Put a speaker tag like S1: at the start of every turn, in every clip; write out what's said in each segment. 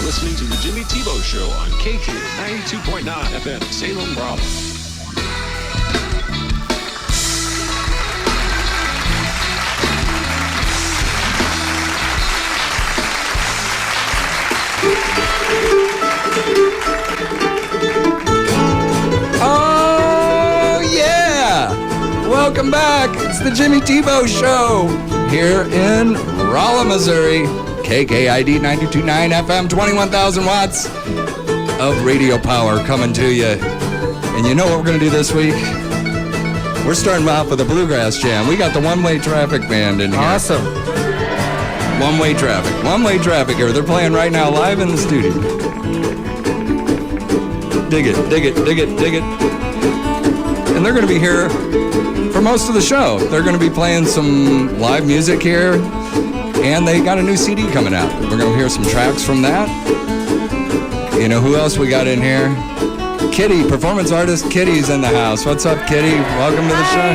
S1: listening to the Jimmy Tebeau Show on KQ 92.9 FM, Salem, Raleigh.
S2: Oh, yeah! Welcome back. It's the Jimmy Tebeau Show here in Raleigh, Missouri. KKID 92.9 FM, 21,000 watts of radio power coming to you. And you know what we're going to do this week? We're starting off with a bluegrass jam. We got the One-Way Traffic Band in here.
S3: Awesome.
S2: One-Way Traffic here. They're playing right now live in the studio. Dig it, dig it, dig it, dig it. And they're going to be here for most of the show. They're going to be playing some live music here. And they got a new CD coming out. We're going to hear some tracks from that. You know who else we got in here? Kitty, performance artist Kitty's in the house. What's up, Kitty? Welcome to the show.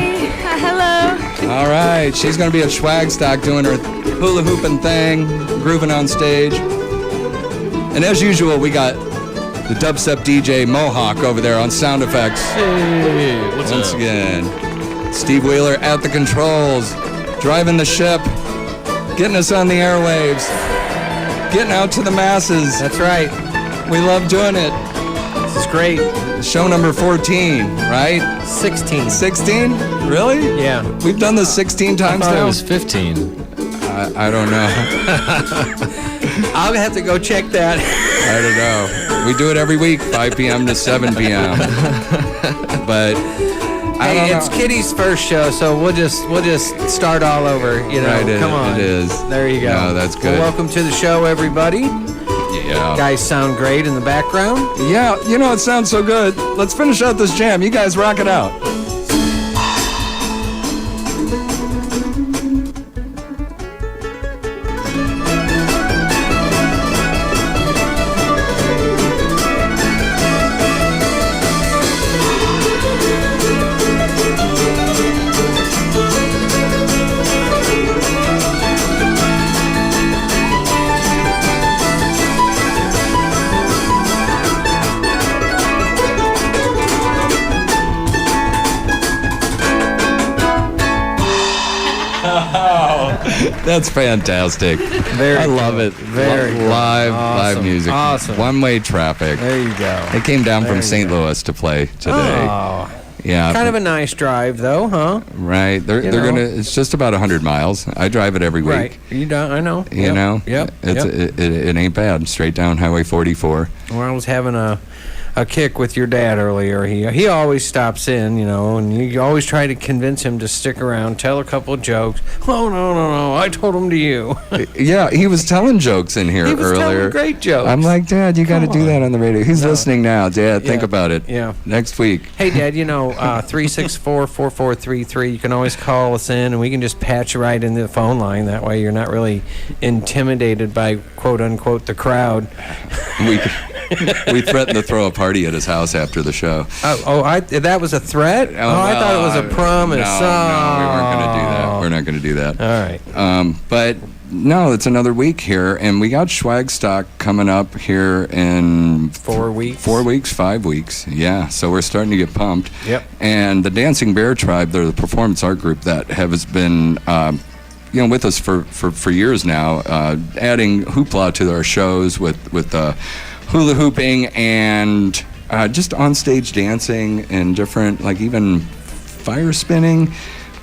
S4: Hello.
S2: All right. She's going to be at Swagstock doing her hula hooping thing, grooving on stage. And as usual, we got the dubstep DJ Mohawk over there on sound effects.
S3: Hey, what's
S2: Once
S3: up?
S2: again, Steve Wheeler at the controls, driving the ship. Getting us on the airwaves, getting out to the masses.
S3: That's right.
S2: We love doing it.
S3: This is great.
S2: Show number 14, right?
S3: 16.
S2: 16? Really?
S3: Yeah.
S2: We've done this 16 times
S5: I thought
S2: now?
S5: it was 15.
S2: I don't know.
S3: I'll have to go check that.
S2: I don't know. We do it every week, 5 p.m. to 7 p.m. But
S3: Hey, it's Kitty's first show, so we'll just start all over. You know,
S2: right,
S3: come on.
S2: It is.
S3: There you go.
S2: No, that's good.
S3: Well, welcome to the show, everybody.
S2: Yeah.
S3: Guys sound great in the background.
S2: Yeah, you know, it sounds so good. Let's finish out this jam. You guys rock it out. That's fantastic. I love it.
S3: Very good.
S2: Live
S3: Awesome.
S2: music.
S3: Awesome.
S2: One-Way Traffic.
S3: There you go.
S2: They came down
S3: There
S2: from
S3: you
S2: St.
S3: go.
S2: Louis to play today.
S3: Oh,
S2: Yeah.
S3: kind of a nice drive, though, huh?
S2: Right. They're
S3: You know.
S2: gonna. It's just about 100 miles. I drive it every week.
S3: Right. You don't. I know.
S2: You know.
S3: Yep.
S2: It's it ain't bad. Straight down Highway 44.
S3: Well, I was having a kick with your dad earlier. He always stops in, you know, and you always try to convince him to stick around, tell a couple of jokes. Oh, no, I told him to you.
S2: Yeah, he was telling jokes in here
S3: He was
S2: earlier.
S3: telling great jokes.
S2: I'm like, Dad, you got to do that on the radio. He's listening now. Dad, think
S3: Yeah.
S2: about it.
S3: Yeah.
S2: Next week.
S3: Hey, Dad, 364-4433, you can always call us in, and we can just patch you right into the phone line. That way you're not really intimidated by, quote-unquote, the crowd.
S2: We threatened to throw a party at his house after the show.
S3: That was a threat? I thought it was a promise.
S2: No, we weren't going to do that. We're not going to do that.
S3: All right.
S2: But no, it's another week here, and we got Swagstock coming up here in
S3: 4 weeks.
S2: 4 weeks, 5 weeks. Yeah, so we're starting to get pumped.
S3: Yep.
S2: And the Dancing Bear Tribe, they're the performance art group that has been with us for years now, adding hoopla to our shows with hula hooping and just on-stage dancing and different, like even fire spinning.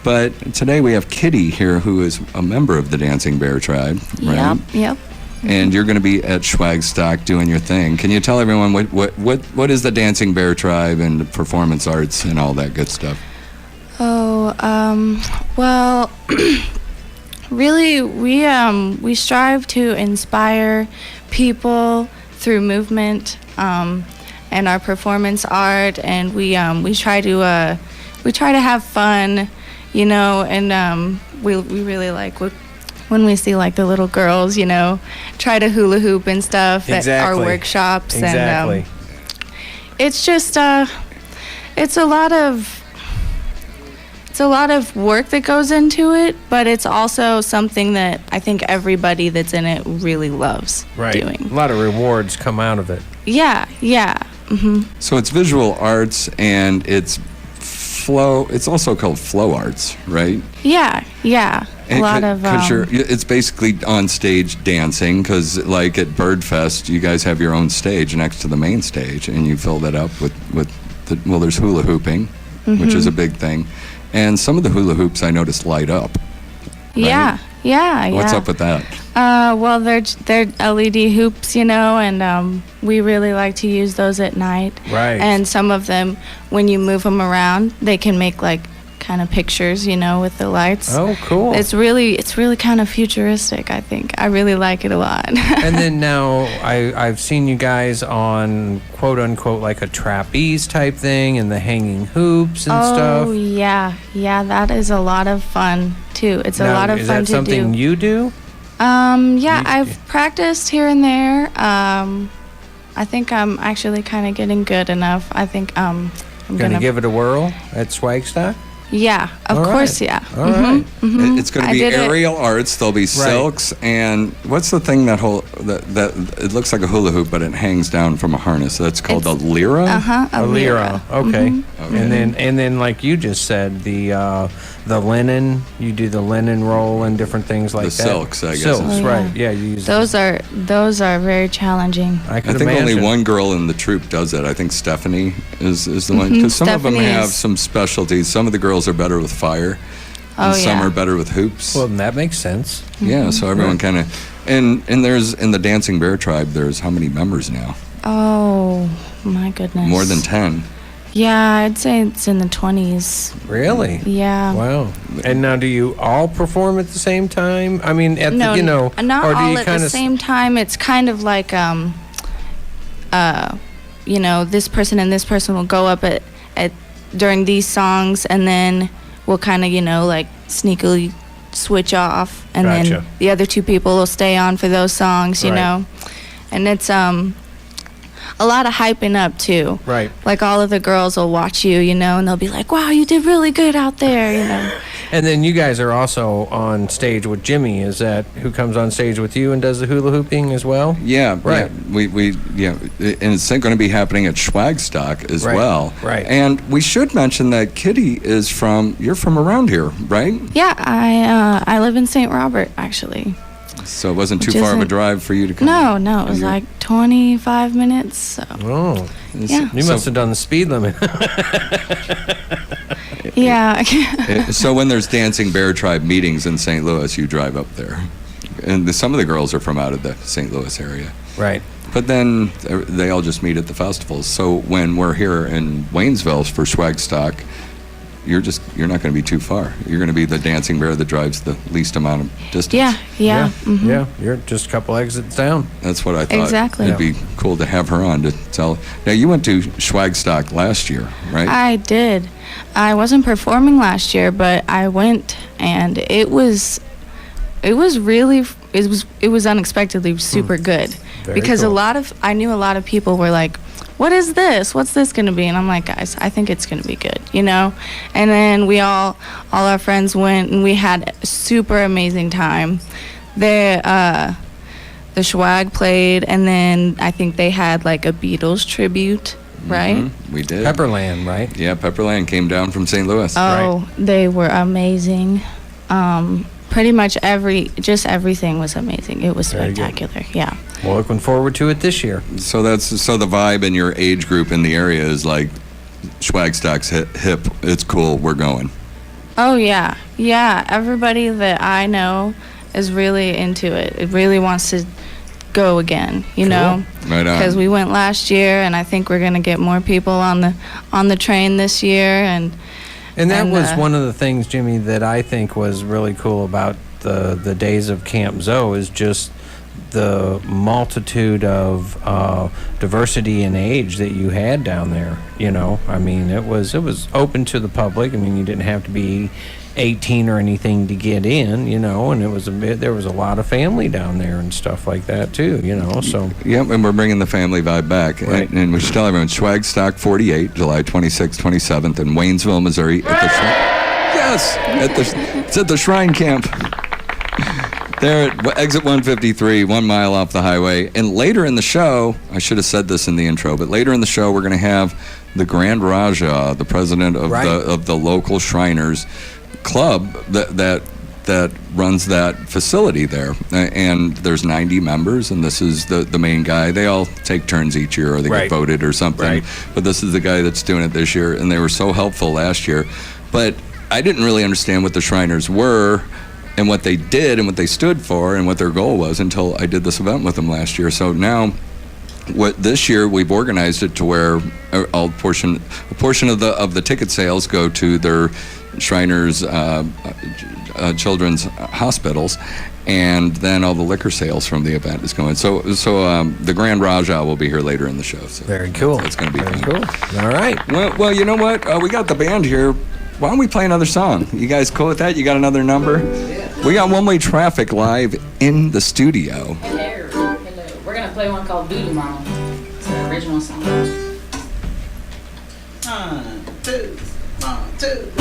S2: But today we have Kitty here, who is a member of the Dancing Bear Tribe, right?
S4: Yep.
S2: And you're going to be at Swagstock doing your thing. Can you tell everyone what is the Dancing Bear Tribe and the performance arts and all that good stuff?
S4: Oh, well, really, we strive to inspire people through movement and our performance art, and we try to have fun, you know, and we really like when we see like the little girls, you know, try to hula hoop and stuff at our workshops.
S3: Exactly.
S4: And it's just it's a lot of it's a lot of work that goes into it, but it's also something that I think everybody that's in it really loves doing.
S3: A lot of rewards come out of it.
S4: Yeah.
S2: So it's visual arts and it's flow. It's also called flow arts, right?
S4: Yeah. A lot of.
S2: It's basically on stage dancing because, like at Birdfest, you guys have your own stage next to the main stage, and you fill that up with there's hula hooping, which is a big thing, and some of the hula hoops I noticed light up. Right?
S4: Yeah.
S2: What's up with that?
S4: Well, they're LED hoops, and we really like to use those at night.
S3: Right.
S4: And some of them, when you move them around, they can make like kind of pictures, with the lights.
S3: Oh, cool.
S4: It's really kind of futuristic, I think. I really like it a lot.
S3: And then now I've seen you guys on quote unquote like a trapeze type thing and the hanging hoops and stuff.
S4: Oh, yeah, that is a lot of fun too. It's a lot of fun to do.
S3: Is that something you do?
S4: Yeah, I've practiced here and there. I think I'm actually kind of getting good enough. I think I'm
S3: gonna give it a whirl at Swagstock.
S4: Yeah, of course, yeah.
S3: All right.
S2: It's going to be aerial arts. There'll be silks, and what's the thing that it looks like a hula hoop, but it hangs down from a harness. That's called a lyra.
S4: A lyra.
S3: Okay. And then like you just said, the linen. You do the linen roll and different things like
S2: the
S3: that.
S2: silks, I guess.
S3: Silks, right? Yeah, you use
S4: those are very challenging.
S3: I
S2: think
S3: imagine.
S2: only one girl in the troupe does it. I think Stephanie is the one, because some of them have some specialties. Some of the girls are better with fire, and some are better with hoops.
S3: Well, that makes sense.
S2: Yeah, so everyone kind of, and there's in the Dancing Bear tribe. There's how many members now?
S4: Oh my goodness!
S2: More than 10.
S4: Yeah, I'd say it's in the 20s.
S3: Really?
S4: Yeah.
S3: Wow. And now, do you all perform at the same time? I mean,
S4: not
S3: or do you
S4: all at the same time. It's kind of like, this person and this person will go up at during these songs, and then we'll kind of, like sneakily switch off, and then the other two people will stay on for those songs, you know. And it's a lot of hyping up too.
S3: Right.
S4: Like all of the girls will watch you, and they'll be like, "Wow, you did really good out there,"
S3: And then you guys are also on stage with Jimmy. Is that who comes on stage with you and does the hula hooping as well?
S2: Yeah,
S3: right.
S2: Yeah, and it's going to be happening at Schwagstock as well.
S3: Right.
S2: And we should mention that Kitty you're from around here, right?
S4: Yeah, I live in St. Robert actually.
S2: So it wasn't too far of a drive for you to come?
S4: No, it was like 25 minutes. So.
S3: Oh,
S4: yeah.
S3: You must have done the speed limit.
S4: Yeah.
S2: So when there's Dancing Bear Tribe meetings in St. Louis, you drive up there. And some of the girls are from out of the St. Louis area.
S3: Right.
S2: But then they all just meet at the festivals. So when we're here in Waynesville for Schwagstock, you're not going to be too far. You're going to be the dancing bear that drives the least amount of distance.
S4: Yeah.
S3: Yeah, you're just a couple exits down.
S2: That's what I thought.
S4: Exactly.
S2: It'd be cool to have her on to tell. Now, you went to Schwagstock last year, right?
S4: I did. I wasn't performing last year, but I went, and it was unexpectedly super good. Because
S3: cool.
S4: I knew a lot of people were like, "What is this? What's this going to be?" And I'm like, "Guys, I think it's going to be good, And then we all our friends went, and we had a super amazing time. The Schwag played, and then I think they had like a Beatles tribute, right?
S2: Mm-hmm. We did.
S3: Pepperland, right?
S2: Yeah, Pepperland came down from St. Louis.
S4: Oh, they were amazing. Pretty much everything was amazing. It was spectacular. Yeah.
S3: Well, looking forward to it this year.
S2: So the vibe in your age group in the area is like Schwagstock's hip. It's cool. We're going.
S4: Oh yeah. Everybody that I know is really into it. It really wants to go again. Know.
S2: Right on.
S4: Because we went last year, and I think we're gonna get more people on the train this year, and
S3: that was one of the things, Jimmy, that I think was really cool about the days of Camp Zoe is just the multitude of diversity in age that you had down there. I mean, it was open to the public. I mean, you didn't have to be 18 or anything to get in, and there was a lot of family down there and stuff like that too, so.
S2: Yep, and we're bringing the family vibe back.
S3: Right.
S2: And we should tell everyone, Schwagstock 48, July 26th, 27th in Waynesville, Missouri at the Yes, it's at the Shrine Camp. There at exit 153, 1 mile off the highway. And later in the show, I should have said this in the intro, but later in the show, we're going to have the Grand Raja, the president of the local Shriners Club that runs that facility there. And there's 90 members, and this is the main guy. They all take turns each year, or they get voted or something. Right. But this is the guy that's doing it this year, and they were so helpful last year. But I didn't really understand what the Shriners were and what they did and what they stood for and what their goal was until I did this event with them last year. So now, this year we've organized it to where a portion of the ticket sales go to their Shriners children's hospitals, and then all the liquor sales from the event is going. So the Grand Raja will be here later in the show. So
S3: very cool.
S2: It's going to be
S3: very
S2: fun.
S3: Cool. All right.
S2: Well, you know what? We got the band here. Why don't we play another song? You guys cool with that? You got another number? Yeah. We got One Way Traffic live in the studio.
S5: Hello. We're going to play one called Voodoo Mama. It's the original song. 1, 2, 1, 2.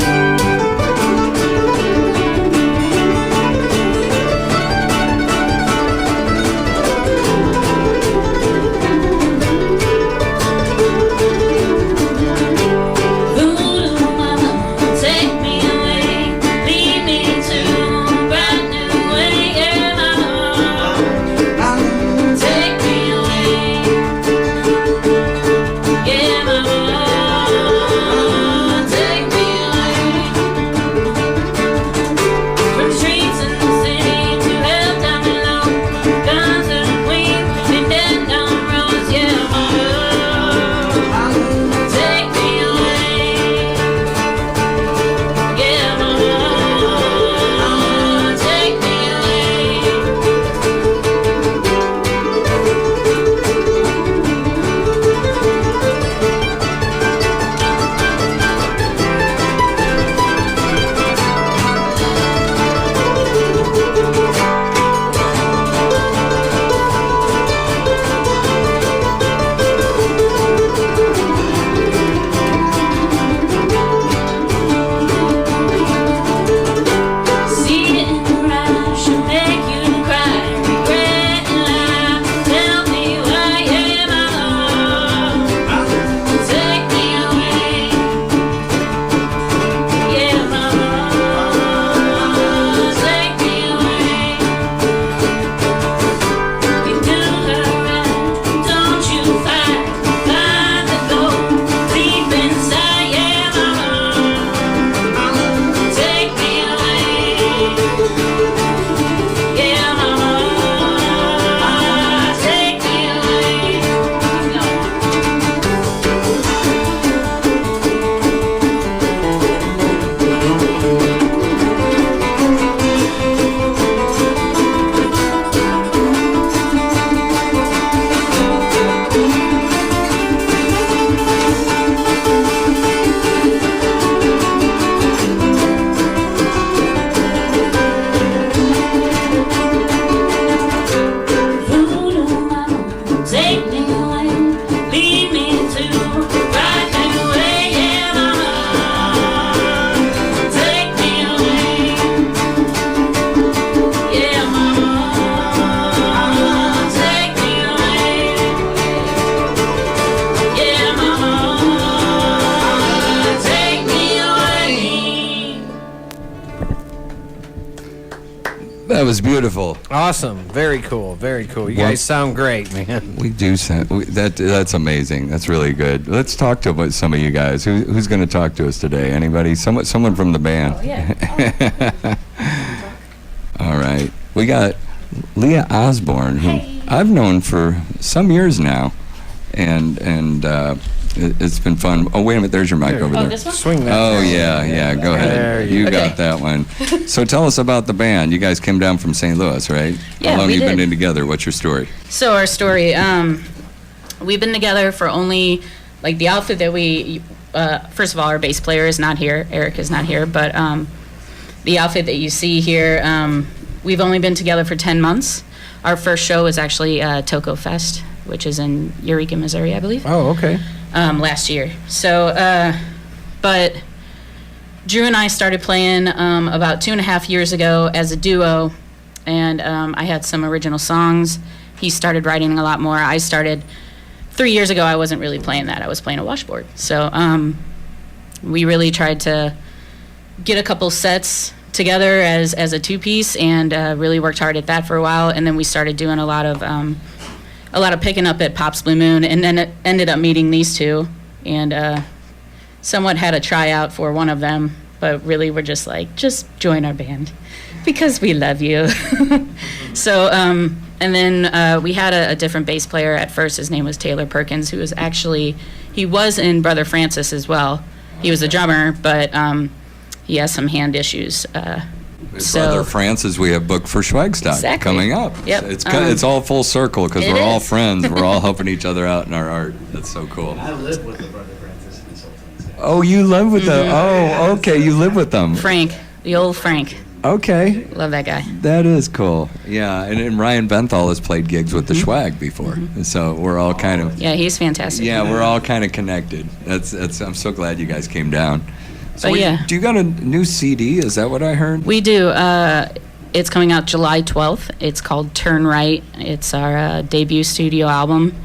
S2: That was beautiful.
S3: Awesome. Very cool. Very cool. You guys sound great, man.
S2: We do sound, that's amazing. That's really good. Let's talk to some of you guys. Who's going to talk to us today? Anybody? Someone from the band.
S5: Oh, yeah.
S2: All right. We got Leah Osborne, who I've known for some years now, and it's been fun. Oh, wait a minute. There's your mic over there.
S5: This one?
S3: Swing that.
S2: Oh, yeah. Go ahead. You got that one. So tell us about the band. You guys came down from St. Louis, right?
S5: Yeah,
S2: How long
S5: we
S2: have you been
S5: did.
S2: in together? What's your story?
S5: So our story, we've been together for only, like the outfit that we, first of all, our bass player is not here. Eric is not here. But the outfit that you see here, we've only been together for 10 months. Our first show was actually Toco Fest, which is in Eureka, Missouri, I believe.
S3: Oh, okay.
S5: Last year. So, but Drew and I started playing about 2.5 years ago as a duo, and I had some original songs. He started writing a lot more. I started 3 years ago. I wasn't really playing that. I was playing a washboard. So we really tried to get a couple sets together as a two-piece, and really worked hard at that for a while. And then we started doing a lot of picking up at Pop's Blue Moon, and then it ended up meeting these two, and somewhat had a tryout for one of them, but really we're just like, just join our band because we love you. So, and then we had a different bass player at first. His name was Taylor Perkins, who was he was in Brother Francis as well. He was a drummer, but he has some hand issues.
S2: Brother Francis, we have booked for Schwagstock coming up.
S5: Yep.
S2: It's all full circle because we're all friends. We're all helping each other out in our art. That's so cool.
S6: I live with the Brother Francis consultants.
S2: Oh, you live with them? Oh, okay. You live with them.
S5: Frank, the old Frank.
S2: Okay.
S5: Love that guy.
S2: That is cool. Yeah, and Ryan Benthal has played gigs with the Schwag before, so we're all kind of.
S5: Yeah, he's fantastic.
S2: Yeah, we're all kind of connected. That's. I'm so glad you guys came down. So
S5: But yeah.
S2: do you got a new CD? Is that what I heard?
S5: We do. It's coming out July 12th. It's called Turn Right. It's our debut studio album.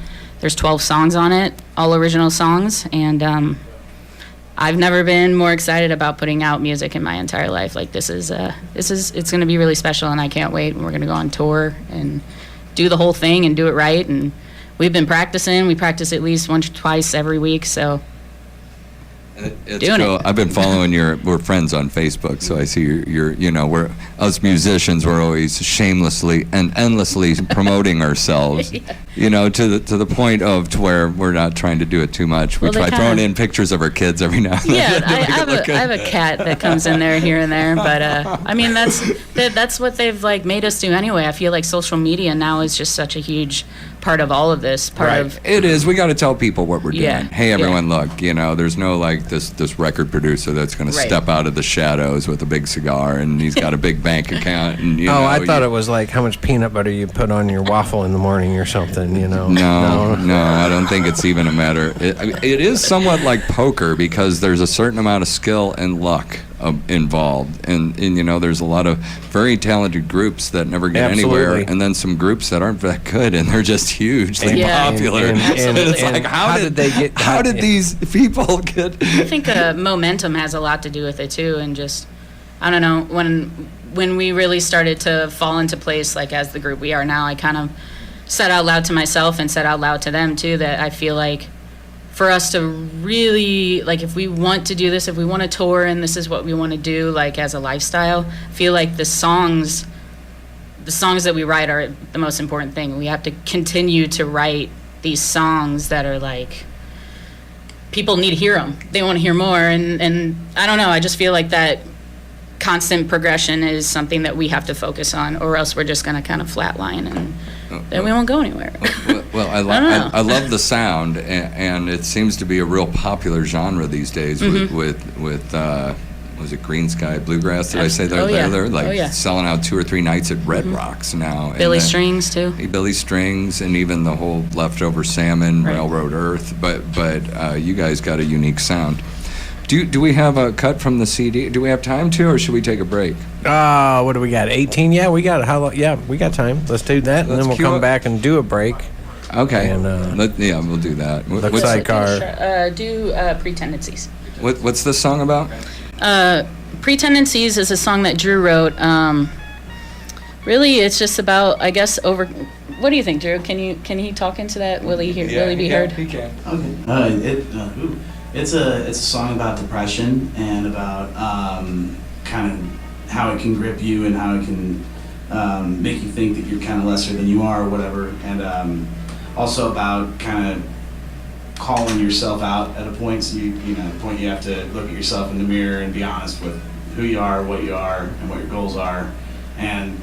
S5: There's 12 songs on it, all original songs, and I've never been more excited about putting out music in my entire life. Like it's going to be really special, and I can't wait. And we're going to go on tour and do the whole thing and do it right. And we've been practicing. We practice at least once or twice every week, so.
S2: It's cool. I've been following we're friends on Facebook, so I see we're us musicians, we're always shamelessly and endlessly promoting ourselves,
S5: Yeah.
S2: to the point of where we're not trying to do it too much. We try throwing in pictures of our kids every now and
S5: Yeah,
S2: then.
S5: I have a cat that comes in there here and there, but I mean that's what they've like made us do anyway. I feel like social media now is just such a huge part of all of this.
S2: It is. We got to tell people what we're doing.
S5: Yeah,
S2: Hey, everyone, look. There's no like this record producer that's going to step out of the shadows with a big cigar and he's got a big bank account. And
S3: I thought it was like how much peanut butter you put on your waffle in the morning or something.
S2: No, I don't think it's even a matter. It is somewhat like poker because there's a certain amount of skill and luck involved, and there's a lot of very talented groups that never get anywhere, and then some groups that aren't that good and they're just hugely popular.
S5: And
S2: it's like how did these people get?
S5: I think momentum has a lot to do with it too, and just I don't know, when we really started to fall into place, like as the group we are now, I kind of said out loud to myself and said out loud to them too that I feel like for us to really, like, if we want to do this, if we want to tour and this is what we want to do, like, as a lifestyle, I feel like the songs that we write are the most important thing. We have to continue to write these songs that are, like, people need to hear them. They want to hear more, and I don't know, I just feel like that constant progression is something that we have to focus on, or else we're just going to kind of flatline and then we won't go anywhere.
S2: Well, I love the sound, and it seems to be a real popular genre these days with was it Green Sky Bluegrass? Did I say that? They're like selling out 2 or 3 nights at Red Rocks now.
S5: Billy Strings too.
S2: Billy Strings, and even the whole Leftover Salmon, Railroad Earth. But you guys got a unique sound. Do we have a cut from the CD? Do we have time to, or should we take a break?
S3: What do we got? 18? Yeah, we got how long? Yeah, we got time. Let's do that, and then we'll come back and do a break.
S2: Okay.
S3: And
S2: we'll do that.
S3: Looks like our
S5: do Pretendencies.
S2: What's this song about?
S5: Pretendencies is a song that Drew wrote. Really, it's just about, I guess, What do you think, Drew? Can he talk into that? Will he be heard?
S2: He can.
S6: Okay. It's a song about depression and about kind of how it can grip you and how it can make you think that you're kind of lesser than you are or whatever, and also about kind of calling yourself out at a point. So you have to look at yourself in the mirror and be honest with who you are, what you are, and what your goals are. And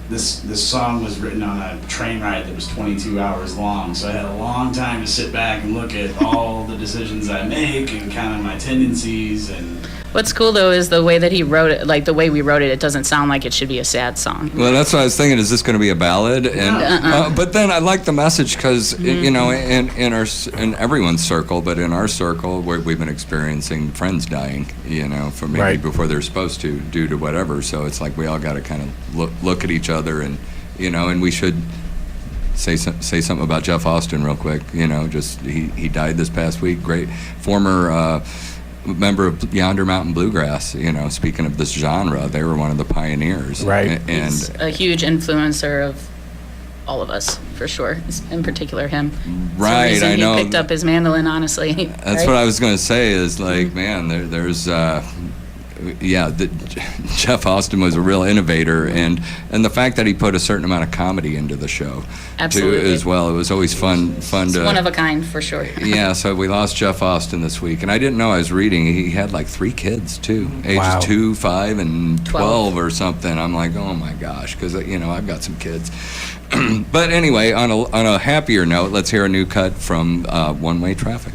S6: this song was written on a train ride that was 22 hours long, so I had a long time to sit back and look at all the decisions I make and kind of my tendencies and.
S5: What's cool though is the way that he wrote it, like the way we wrote it. It doesn't sound like it should be a sad song.
S2: Well, that's what I was thinking. Is this going to be a ballad? And but then I like the message because you know, in everyone's circle, but in our circle, we've been experiencing friends dying. You know, for maybe before they're supposed to, due to whatever. So it's like we all got to kind of look at each other, and you know, and we should say something about Jeff Austin real quick. You know, just he died this past week. Great former. Member of Yonder Mountain Bluegrass, you know, speaking of this genre, they were one of the pioneers.
S3: Right.
S2: And
S5: He's a huge influencer of all of us, for sure, in particular him.
S2: Right,
S5: It's the reason
S2: I know.
S5: He picked up his mandolin, honestly.
S2: That's what I was going to say is like, man, there's Jeff Austin was a real innovator, and the fact that he put a certain amount of comedy into the show
S5: Absolutely.
S2: too as well. It was always fun
S5: It's
S2: to
S5: one of a kind, for sure.
S2: yeah, so we lost Jeff Austin this week, and I didn't know. I was reading he had like 3 kids too, ages
S3: Wow.
S2: 2, 5, and
S5: 12
S2: or something. I'm like, oh my gosh, because you know I've got some kids. But anyway, on a happier note, let's hear a new cut from One Way Traffic.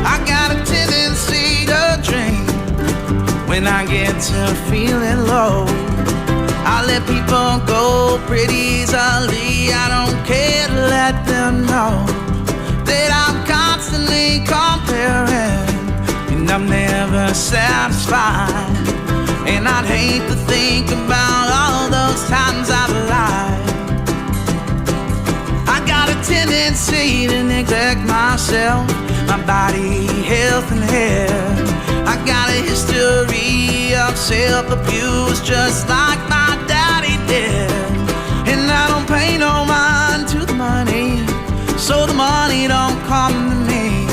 S7: I got a tendency to drink when I get to feeling low. I let people go pretty easily. I don't care to let them know that I'm constantly comparing, and I'm never satisfied. And I'd hate to think about all those times I've lied. I got a tendency to neglect myself, my body, health, and hair. I got a history of self-abuse, just like my daddy did. And I don't pay no mind to the money, so the money don't come to me.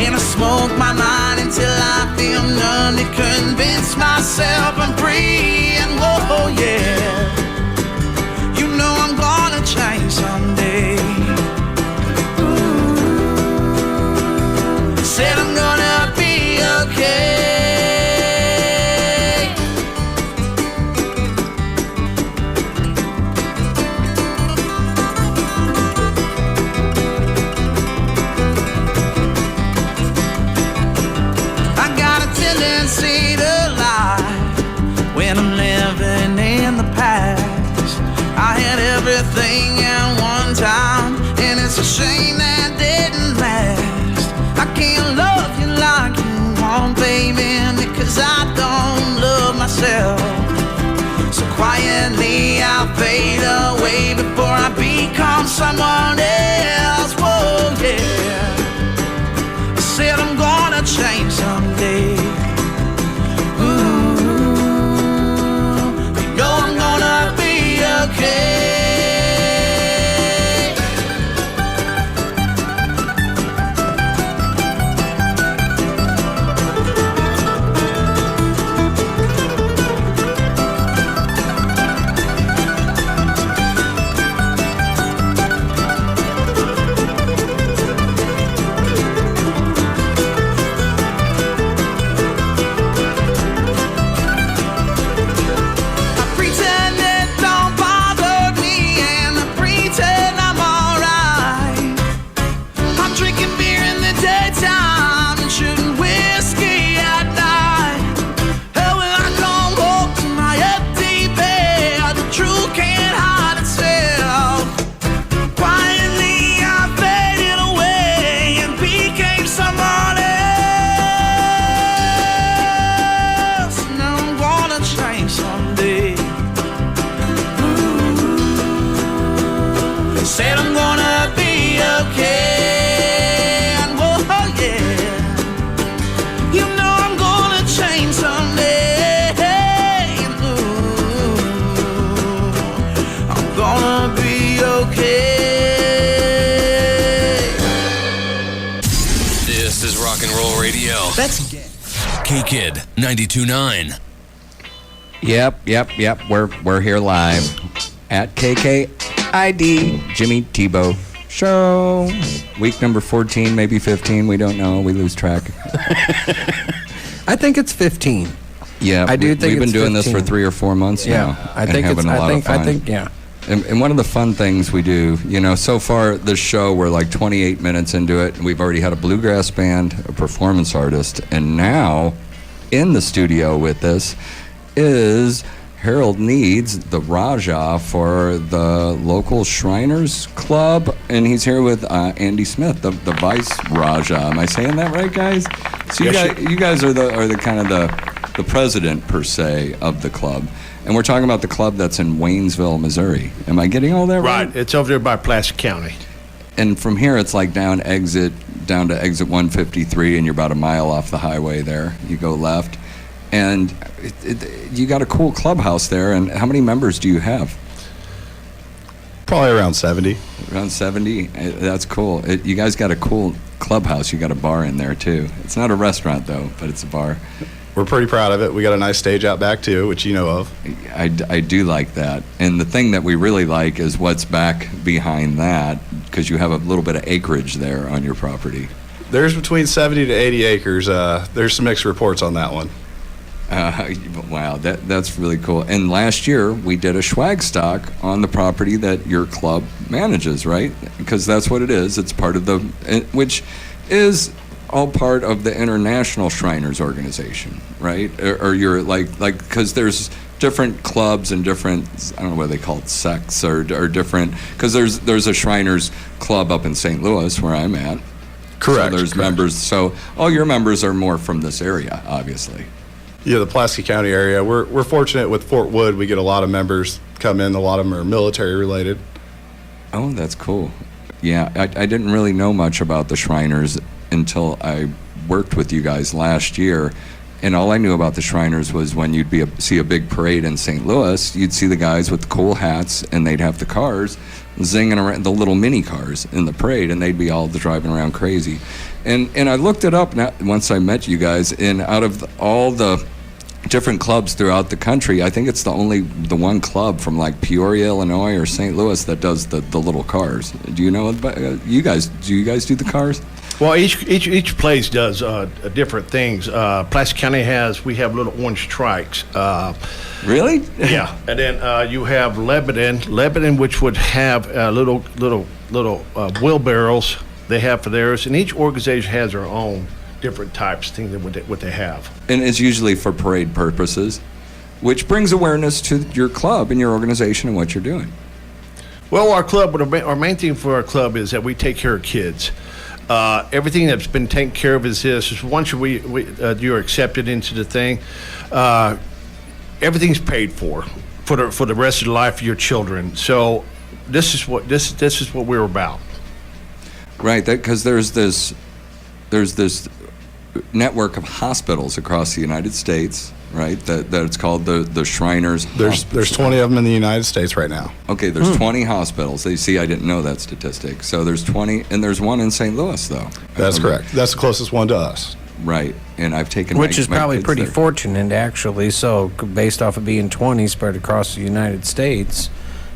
S7: And I smoke my mind until I feel none to convince myself I'm free. And whoa, yeah, you know I'm gonna change someday. Said I'm gonna be okay. I got a tendency to lie when I'm living in the past. I had everything at one time, and it's a shame that didn't last. I can't love you like you want, baby, because I don't love myself. So quietly I'll fade away before I become someone else. Whoa, yeah. I said I'm gonna change someday. Ooh, you know I'm gonna be okay. Said I'm gonna be okay, and whoa, yeah, you know I'm gonna change someday. Ooh, I'm gonna be okay.
S8: This is rock and roll radio.
S7: Let's get
S8: K-Kid 92.9.
S2: Yep. We're here live at KKID Jimmy Tebeau Show. Week number 14, maybe 15. We don't know. We lose track.
S3: I think it's 15.
S2: Yeah,
S3: I do think
S2: we've been
S3: it's
S2: doing
S3: 15.
S2: this for 3 or 4 months now.
S3: Yeah, I
S2: and
S3: think
S2: having a lot of fun.
S3: I think, yeah.
S2: And one of the fun things we do, so far this show, we're like 28 minutes into it, and we've already had a bluegrass band, a performance artist, and now in the studio with us is Harold Needs, the Raja for the local Shriners Club, and he's here with Andy Smith, the Vice Raja. Am I saying that right, guys? So you guys are the kind of the president, per se, of the club. And we're talking about the club that's in Waynesville, Missouri. Am I getting all that right?
S8: Right. It's over there by Pulaski County.
S2: And from here, it's like down to exit 153, and you're about a mile off the highway there. You go left. And you got a cool clubhouse there. And how many members do you have?
S9: Probably around 70.
S2: Around 70? That's cool. You guys got a cool clubhouse. You got a bar in there, too. It's not a restaurant, though, but it's a bar.
S9: We're pretty proud of it. We got a nice stage out back, too, which you know of.
S2: I do like that. And the thing that we really like is what's back behind that, because you have a little bit of acreage there on your property.
S9: There's between 70 to 80 acres. There's some mixed reports on that one.
S2: Wow, that's really cool. And last year, we did a swag stock on the property that your club manages, right? Because that's what it is. It's part of which is all part of the International Shriners Organization, right? Or you're like because there's different clubs and different, I don't know what they call it, sects or different, because there's a Shriners Club up in St. Louis where I'm at.
S9: Correct.
S2: So there's members. So all your members are more from this area, obviously.
S9: Yeah, the Pulaski County area. We're fortunate with Fort Wood. We get a lot of members come in. A lot of them are military related.
S2: Oh, that's cool. Yeah, I didn't really know much about the Shriners until I worked with you guys last year. And all I knew about the Shriners was when you'd see a big parade in St. Louis, you'd see the guys with the cool hats, and they'd have the cars zinging around, the little mini cars in the parade, and they'd be all driving around crazy. And I looked it up once I met you guys, and out of all the different clubs throughout the country, I think it's the one club from like Peoria, Illinois, or St. Louis that does the little cars. Do you know about you guys? Do you guys do the cars?
S8: Well, each place does different things. Pulaski County we have little orange trikes.
S2: Really?
S8: Yeah, and then you have Lebanon, which would have little wheelbarrows they have for theirs, and each organization has their own different types of things than what they have.
S2: And it's usually for parade purposes, which brings awareness to your club and your organization and what you're doing.
S8: Well, our main thing for our club is that we take care of kids. Everything that's been taken care of is this. Once you're accepted into the thing, everything's paid for the rest of the life of your children. So this is what we're about.
S2: Right, because there's this network of hospitals across the United States, right? That it's called the Shriners.
S9: There's 20 of them in the United States right now.
S2: Okay, there's 20 hospitals. You see, I didn't know that statistic. So there's 20, and there's one in St. Louis, though.
S9: That's correct. That's the closest one to us.
S2: Right, and I've taken
S3: which is
S2: my
S3: probably
S2: kids
S3: pretty
S2: there.
S3: fortunate, actually. So based off of being 20 spread across the United States,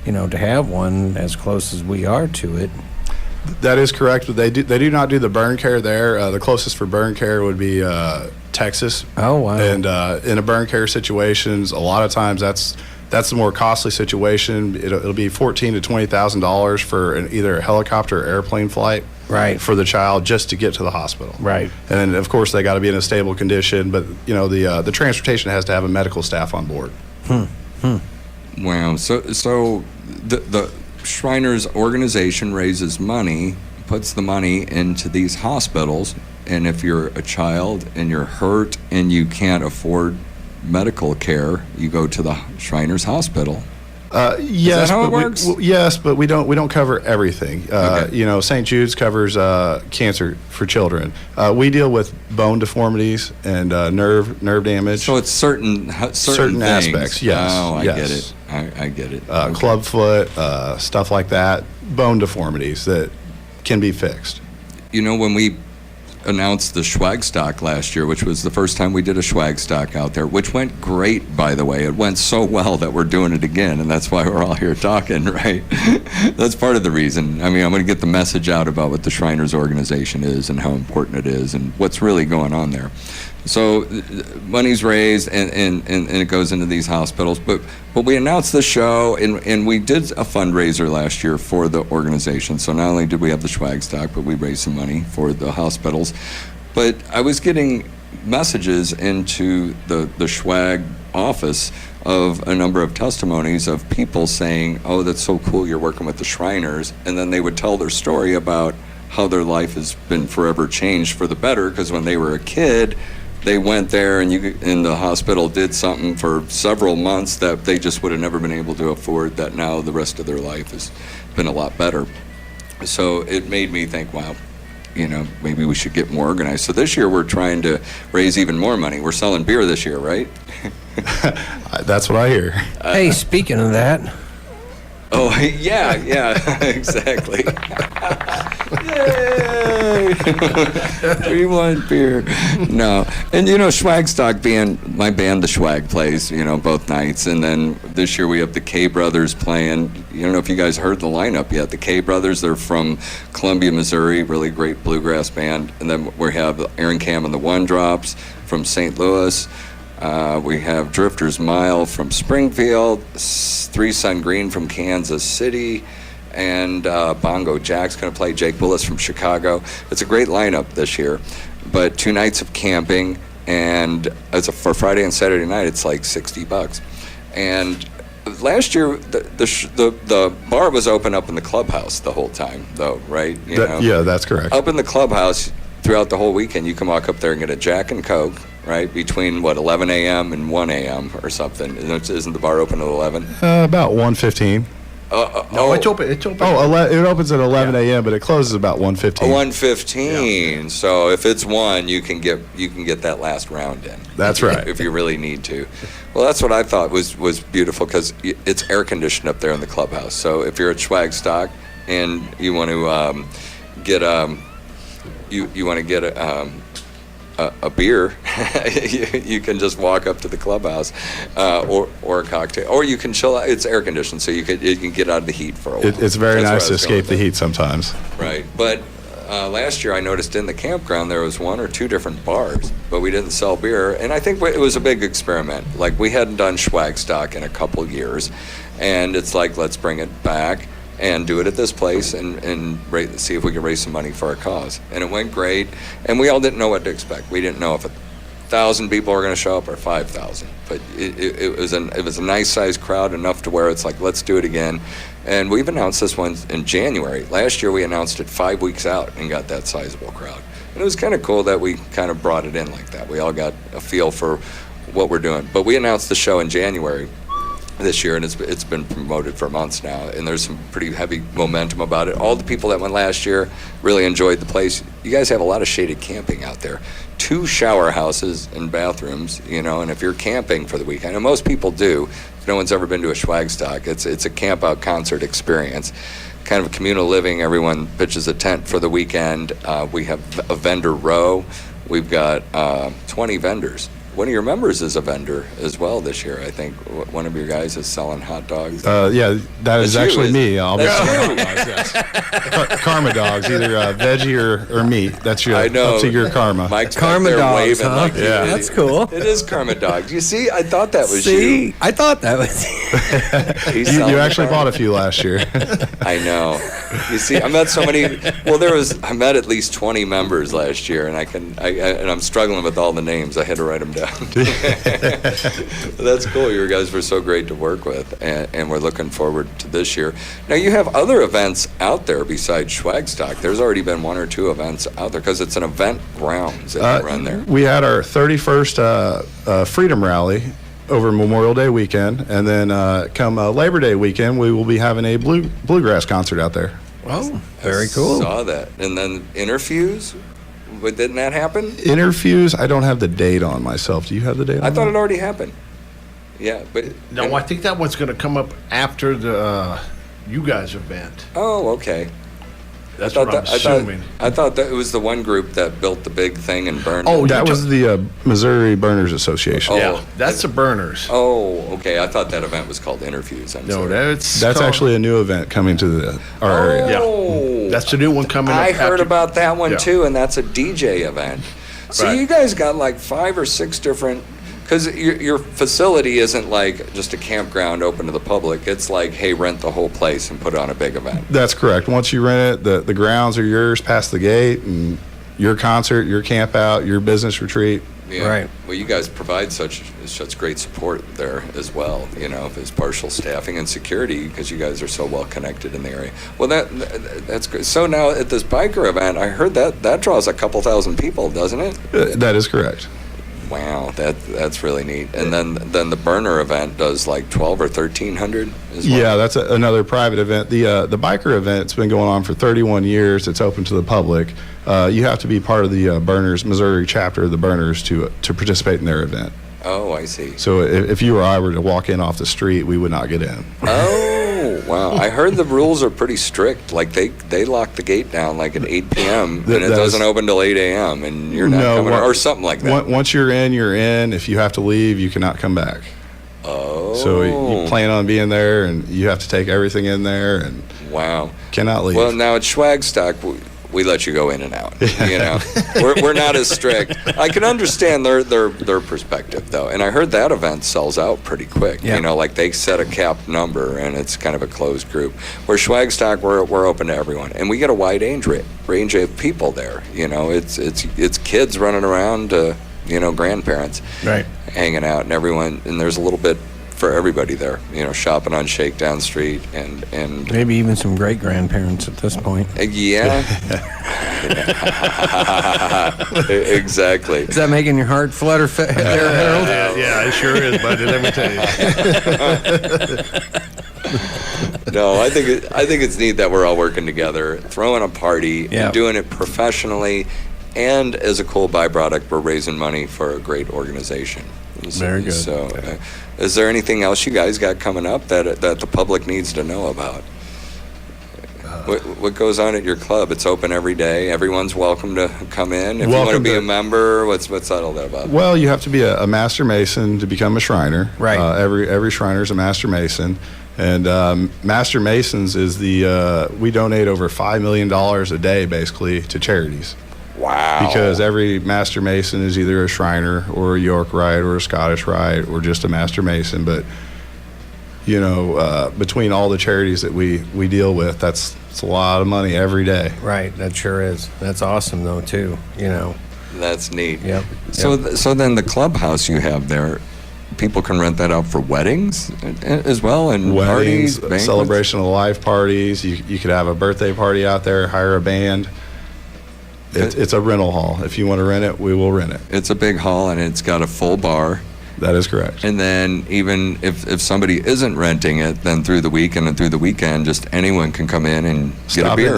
S3: to have one as close as we are to it.
S9: That is correct, but they do not do the burn care there. The closest for burn care would be Texas.
S3: Oh, wow.
S9: And in a burn care situations, a lot of times that's the more costly situation. It'll be $14,000 to $20,000 for either a helicopter or airplane flight.
S3: Right.
S9: For the child just to get to the hospital.
S3: Right.
S9: And then, of course, they got to be in a stable condition, but the transportation has to have a medical staff on board.
S2: Wow. So the Shriners organization raises money, puts the money into these hospitals, and if you're a child and you're hurt and you can't afford medical care, you go to the Shriners Hospital.
S9: Yes,
S2: Is that how it works?
S9: Yes, but we don't cover everything.
S2: Okay.
S9: St. Jude's covers cancer for children. We deal with bone deformities and nerve damage.
S2: So it's certain things.
S9: Aspects. Yes.
S2: Oh, I
S9: yes.
S2: get it. I get it. Okay.
S9: Clubfoot, stuff like that. Bone deformities that can be fixed.
S2: When we announced the Schwagstock last year, which was the first time we did a Schwagstock out there, which went great, by the way. It went so well that we're doing it again, and that's why we're all here talking, right? That's part of the reason. I mean, I'm going to get the message out about what the Shriners organization is and how important it is and what's really going on there. So money's raised, and it goes into these hospitals. But we announced the show, and we did a fundraiser last year for the organization. So not only did we have the Schwagstock, but we raised some money for the hospitals. But I was getting messages into the Schwag office of a number of testimonies of people saying, oh, that's so cool, you're working with the Shriners. And then they would tell their story about how their life has been forever changed for the better, because when they were a kid, they went there and in the hospital did something for several months that they just would have never been able to afford, that now the rest of their life has been a lot better. So it made me think, wow, maybe we should get more organized. So this year we're trying to raise even more money. We're selling beer this year, right?
S9: That's what I hear.
S3: Hey, speaking of that.
S2: Oh, yeah, exactly. Yay! We want beer. No. And, Schwagstock being my band, The Schwag, plays, both nights. And then this year we have the K Brothers playing. I don't know if you guys heard the lineup yet. The K Brothers, they're from Columbia, Missouri, really great bluegrass band. And then we have Aaron Cam and the One Drops from St. Louis. We have Drifter's Mile from Springfield, Three Sun Green from Kansas City, and Bongo Jack's going to play, Jake Willis from Chicago. It's a great lineup this year, but 2 nights of camping, and for Friday and Saturday night, it's like $60. And last year, the bar was open up in the clubhouse the whole time, though, right?
S9: Yeah, that's correct.
S2: Up in the clubhouse throughout the whole weekend, you can walk up there and get a Jack and Coke, right, between, 11 a.m. and 1 a.m. or something. Isn't the bar open at 11?
S9: About 1:15.
S8: No, it's open. It's open.
S9: It opens at 11 a.m., but it closes about 1:15.
S2: 1:15. Yeah. So if it's 1, you can get that last round in.
S9: That's right.
S2: If you really need to. Well, that's what I thought was beautiful, because it's air conditioned up there in the clubhouse. So if you're at Schwagstock and you want to get a beer, you can just walk up to the clubhouse, or a cocktail, or you can chill out. It's air conditioned, so you can get out of the heat for a while.
S9: It's very nice to escape the heat sometimes.
S2: Right, but last year I noticed in the campground there was 1 or 2 different bars, but we didn't sell beer, and I think it was a big experiment. Like, we hadn't done Schwagstock in a couple years, and it's like, let's bring it back and do it at this place and see if we can raise some money for our cause. And it went great, and we all didn't know what to expect. We didn't know if 1,000 people were going to show up or 5,000, but it was a nice sized crowd, enough to where it's like, let's do it again. And we've announced this one in January. Last year we announced it 5 weeks out and got that sizable crowd. And it was kind of cool that we kind of brought it in like that. We all got a feel for what we're doing. But we announced the show in January this year, and it's been promoted for months now, and there's some pretty heavy momentum about it. All the people that went last year really enjoyed the place. You guys have a lot of shaded camping out there. 2 shower houses and bathrooms, and if you're camping for the week, I know most people do. If no one's ever been to a Schwagstock, it's a camp out concert experience. Kind of communal living. Everyone pitches a tent for the weekend. We have a vendor row. We've got 20 vendors. One of your members is a vendor as well this year. I think one of your guys is selling hot dogs.
S9: Yeah, that is actually me. I'll be
S2: selling
S9: hot dogs, yes. Karma dogs, either veggie or meat. That's up to your karma.
S2: Mike's
S3: Karma dogs,
S2: waving,
S3: huh?
S2: yeah.
S3: That's cool.
S2: It is Karma dogs. You see, I thought that was you.
S3: I thought that was
S9: you actually bought a few last year.
S2: I know. You see, I met so many. Well, I met at least 20 members last year, and I'm struggling with all the names. I had to write them down. That's cool. You guys were so great to work with, and we're looking forward to this year. Now, you have other events out there besides Schwagstock. There's already been 1 or 2 events out there, because it's an event grounds that you run there.
S9: We had our 31st Freedom Rally over Memorial Day weekend, and then come Labor Day weekend, we will be having a bluegrass concert out there.
S3: Oh, very cool.
S2: I saw that. And then Interfuse? But didn't that happen?
S9: Interfuse, I don't have the date on myself. Do you have the date on
S2: I thought it already happened. Yeah, but...
S8: No, I think that one's going to come up after the you guys event.
S2: Oh, okay.
S8: That's what I'm assuming.
S2: I thought that it was the one group that built the big thing and burned
S8: Oh,
S2: it.
S9: That was the Missouri Burners Association.
S8: Yeah, that's the Burners.
S2: Oh, okay. I thought that event was called Interviews. I'm
S8: No,
S2: sorry.
S8: that's
S9: That's
S8: called-
S9: actually a new event coming to our area.
S2: Oh,
S8: That's the new one coming up.
S2: I heard
S8: after-
S2: about that one
S8: Yeah.
S2: too, and that's a DJ event. So
S8: Right.
S2: you guys got like 5 or 6 different, because your facility isn't like just a campground open to the public. It's like, hey, rent the whole place and put on a big event.
S9: That's correct. Once you rent it, the grounds are yours past the gate, and your concert, your camp out, your business retreat.
S2: Yeah.
S3: Right.
S2: Well, you guys provide such great support there as well. You know, as partial staffing and security, because you guys are so well connected in the area. Well, that's good. So now at this biker event, I heard that draws a couple thousand people, doesn't it?
S9: That is correct.
S2: Wow, that's really neat. And then the burner event does like 12 or 1300 as well.
S9: Yeah, that's another private event. The biker event's been going on for 31 years. It's open to the public. You have to be part of the Burners Missouri chapter of the Burners to participate in their event.
S2: Oh, I see.
S9: So if you or I were to walk in off the street, we would not get in.
S2: Oh, wow. I heard the rules are pretty strict. Like they lock the gate down like at 8 p.m. and it doesn't open till 8 a.m. and you're not coming, or something like that.
S9: Once you're in, you're in. If you have to leave, you cannot come back.
S2: Oh.
S9: So you plan on being there, and you have to take everything in there, and
S2: Wow.
S9: cannot leave.
S2: Well, now at Schwagstock, we let you go in and out. You know, we're not as strict. I can understand their perspective though, and I heard that event sells out pretty quick.
S3: Yeah.
S2: You know, like they set a capped number, and it's kind of a closed group. Where Schwagstock, we're open to everyone, and we get a wide range of people there. You know, it's kids running around, grandparents,
S3: Right.
S2: hanging out, and everyone, and there's a little bit for everybody there. You know, shopping on Shakedown Street and
S3: Maybe even some great grandparents at this point.
S2: yeah. Exactly.
S3: Is that making your heart flutter there, Harold?
S8: Yeah, it sure is, bud. Let me tell you.
S2: No, I think it's neat that we're all working together, throwing a party,
S3: Yeah.
S2: and doing it professionally, and as a cool byproduct, we're raising money for a great organization.
S3: Very good.
S2: So, is there anything else you guys got coming up that the public needs to know about? What goes on at your club? It's open every day. Everyone's welcome to come in. If you want to be a member, what's that all that about?
S9: Well, you have to be a master mason to become a Shriner.
S3: Right.
S9: Every Shriner is a master mason. And Master Masons is we donate over $5 million a day, basically, to charities.
S2: Wow.
S9: Because every Master Mason is either a Shriner or a York Rite or a Scottish Rite or just a Master Mason. But, between all the charities that we deal with, it's a lot of money every day.
S3: Right, that sure is. That's awesome, though, too.
S2: That's neat.
S3: Yep.
S2: So then the clubhouse you have there, people can rent that out for weddings as well, and
S9: Weddings,
S2: parties, banquets?
S9: celebration of life parties. You could have a birthday party out there, hire a band. It's a rental hall. If you want to rent it, we will rent it.
S2: It's a big hall, and it's got a full bar.
S9: That is correct.
S2: And then even if somebody isn't renting it, then through the weekend and through the weekend, just anyone can come in and get a beer.